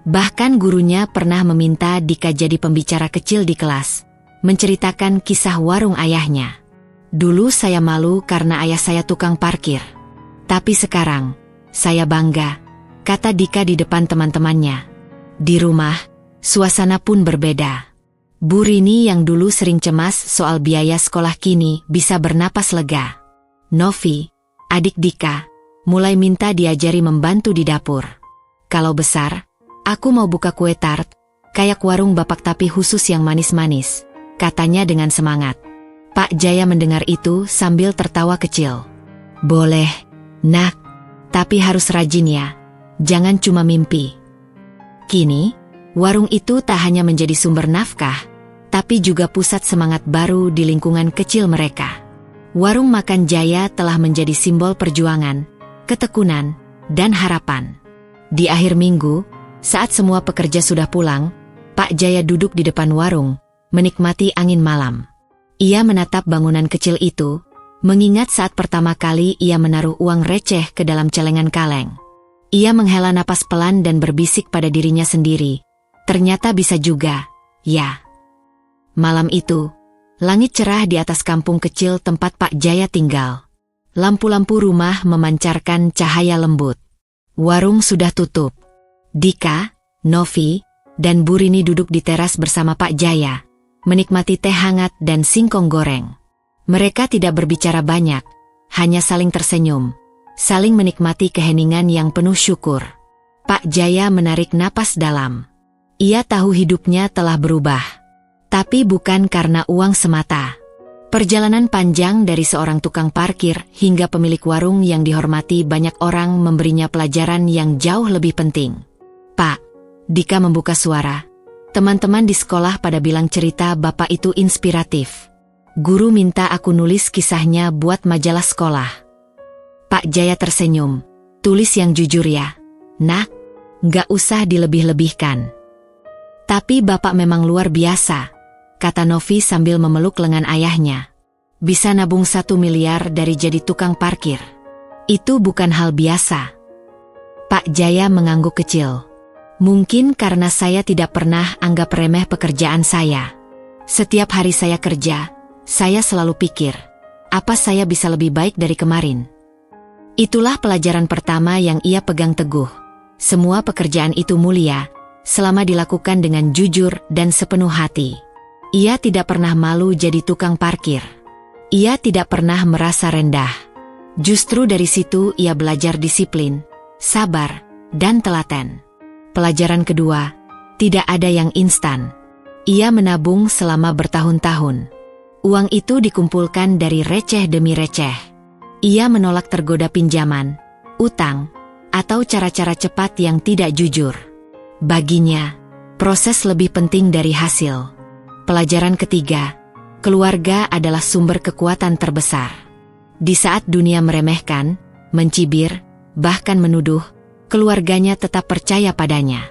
Bahkan gurunya pernah meminta Dika jadi pembicara kecil di kelas, menceritakan kisah warung ayahnya. "Dulu saya malu karena ayah saya tukang parkir. Tapi sekarang, saya bangga," kata Dika di depan teman-temannya. Di rumah, suasana pun berbeda. Bu Rini yang dulu sering cemas soal biaya sekolah kini bisa bernapas lega. Novi, adik Dika, mulai minta diajari membantu di dapur. Kalau besar, aku mau buka kue tart, kayak warung bapak tapi khusus yang manis-manis, katanya dengan semangat. Pak Jaya mendengar itu sambil tertawa kecil. Boleh, nak, tapi harus rajin ya, jangan cuma mimpi. Kini, warung itu tak hanya menjadi sumber nafkah, tapi juga pusat semangat baru di lingkungan kecil mereka. Warung Makan Jaya telah menjadi simbol perjuangan, ketekunan, dan harapan. Di akhir minggu, saat semua pekerja sudah pulang, Pak Jaya duduk di depan warung, menikmati angin malam. Ia menatap bangunan kecil itu, mengingat saat pertama kali ia menaruh uang receh ke dalam celengan kaleng. Ia menghela napas pelan dan berbisik pada dirinya sendiri, ternyata bisa juga, ya. Malam itu, langit cerah di atas kampung kecil tempat Pak Jaya tinggal. Lampu-lampu rumah memancarkan cahaya lembut. Warung sudah tutup. Dika, Novi, dan Bu Rini duduk di teras bersama Pak Jaya, menikmati teh hangat dan singkong goreng. Mereka tidak berbicara banyak, hanya saling tersenyum, saling menikmati keheningan yang penuh syukur. Pak Jaya menarik napas dalam. Ia tahu hidupnya telah berubah. Tapi bukan karena uang semata. Perjalanan panjang dari seorang tukang parkir hingga pemilik warung yang dihormati banyak orang memberinya pelajaran yang jauh lebih penting. Pak, Dika membuka suara. Teman-teman di sekolah pada bilang cerita bapak itu inspiratif. Guru minta aku nulis kisahnya buat majalah sekolah. Pak Jaya tersenyum. Tulis yang jujur ya, nak, nggak usah dilebih-lebihkan. Tapi bapak memang luar biasa, kata Novi sambil memeluk lengan ayahnya. Bisa nabung 1 miliar dari jadi tukang parkir. Itu bukan hal biasa. Pak Jaya mengangguk kecil. Mungkin karena saya tidak pernah anggap remeh pekerjaan saya. Setiap hari saya kerja, saya selalu pikir, apa saya bisa lebih baik dari kemarin? Itulah pelajaran pertama yang ia pegang teguh. Semua pekerjaan itu mulia, selama dilakukan dengan jujur dan sepenuh hati. Ia tidak pernah malu jadi tukang parkir. Ia tidak pernah merasa rendah. Justru dari situ ia belajar disiplin, sabar, dan telaten. Pelajaran kedua, tidak ada yang instan. Ia menabung selama bertahun-tahun. Uang itu dikumpulkan dari receh demi receh. Ia menolak tergoda pinjaman, utang, atau cara-cara cepat yang tidak jujur. Baginya, proses lebih penting dari hasil. Pelajaran ketiga, keluarga adalah sumber kekuatan terbesar. Di saat dunia meremehkan, mencibir, bahkan menuduh, keluarganya tetap percaya padanya.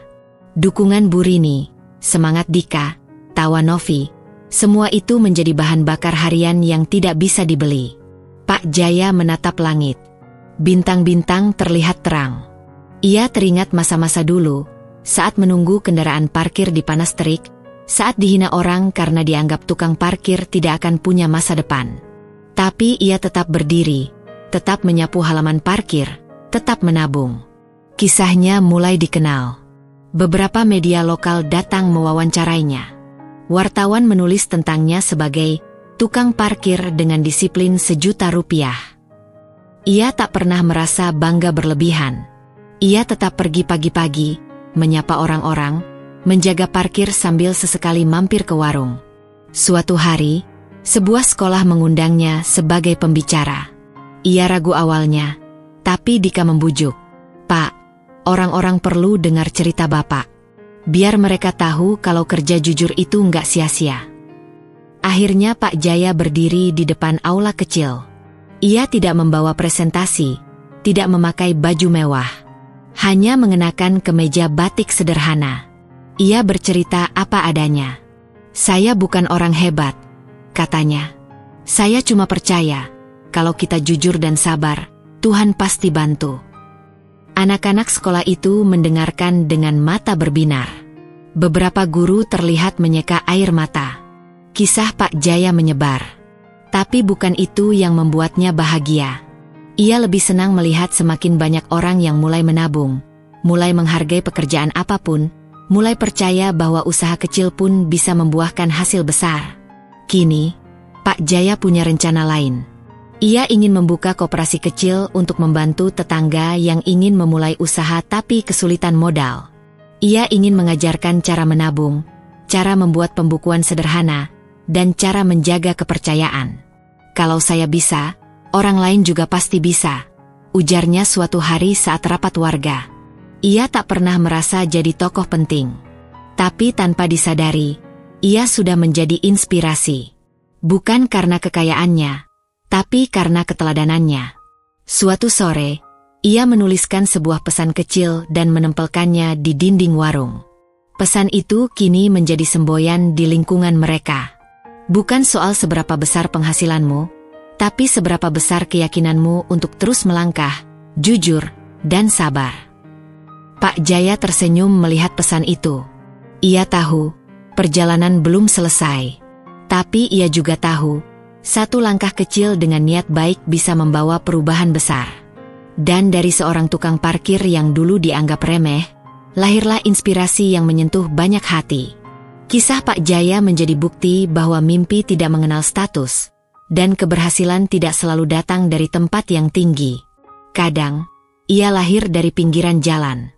Dukungan Bu Rini, semangat Dika, tawa Novi, semua itu menjadi bahan bakar harian yang tidak bisa dibeli. Pak Jaya menatap langit. Bintang-bintang terlihat terang. Ia teringat masa-masa dulu, saat menunggu kendaraan parkir di panas terik, saat dihina orang karena dianggap tukang parkir tidak akan punya masa depan. Tapi ia tetap berdiri, tetap menyapu halaman parkir, tetap menabung. Kisahnya mulai dikenal. Beberapa media lokal datang mewawancarainya. Wartawan menulis tentangnya sebagai tukang parkir dengan disiplin Rp1.000.000. Ia tak pernah merasa bangga berlebihan. Ia tetap pergi pagi-pagi, menyapa orang-orang, menjaga parkir sambil sesekali mampir ke warung. Suatu hari, sebuah sekolah mengundangnya sebagai pembicara. Ia ragu awalnya, tapi Dika membujuk. Pak, orang-orang perlu dengar cerita Bapak. Biar mereka tahu kalau kerja jujur itu nggak sia-sia. Akhirnya Pak Jaya berdiri di depan aula kecil. Ia tidak membawa presentasi, tidak memakai baju mewah. Hanya mengenakan kemeja batik sederhana. Ia bercerita apa adanya. Saya bukan orang hebat, katanya. Saya cuma percaya, kalau kita jujur dan sabar, Tuhan pasti bantu. Anak-anak sekolah itu mendengarkan dengan mata berbinar. Beberapa guru terlihat menyeka air mata. Kisah Pak Jaya menyebar. Tapi bukan itu yang membuatnya bahagia. Ia lebih senang melihat semakin banyak orang yang mulai menabung, mulai menghargai pekerjaan apapun, mulai percaya bahwa usaha kecil pun bisa membuahkan hasil besar. Kini, Pak Jaya punya rencana lain. Ia ingin membuka koperasi kecil untuk membantu tetangga yang ingin memulai usaha tapi kesulitan modal. Ia ingin mengajarkan cara menabung, cara membuat pembukuan sederhana, dan cara menjaga kepercayaan. Kalau saya bisa, orang lain juga pasti bisa, ujarnya suatu hari saat rapat warga. Ia tak pernah merasa jadi tokoh penting. Tapi tanpa disadari, ia sudah menjadi inspirasi. Bukan karena kekayaannya, tapi karena keteladanannya. Suatu sore, ia menuliskan sebuah pesan kecil dan menempelkannya di dinding warung. Pesan itu kini menjadi semboyan di lingkungan mereka. Bukan soal seberapa besar penghasilanmu, tapi seberapa besar keyakinanmu untuk terus melangkah, jujur, dan sabar. Pak Jaya tersenyum melihat pesan itu. Ia tahu, perjalanan belum selesai. Tapi ia juga tahu, satu langkah kecil dengan niat baik bisa membawa perubahan besar. Dan dari seorang tukang parkir yang dulu dianggap remeh, lahirlah inspirasi yang menyentuh banyak hati. Kisah Pak Jaya menjadi bukti bahwa mimpi tidak mengenal status, dan keberhasilan tidak selalu datang dari tempat yang tinggi. Kadang, ia lahir dari pinggiran jalan,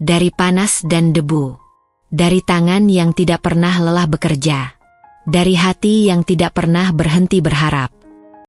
dari panas dan debu, dari tangan yang tidak pernah lelah bekerja, dari hati yang tidak pernah berhenti berharap.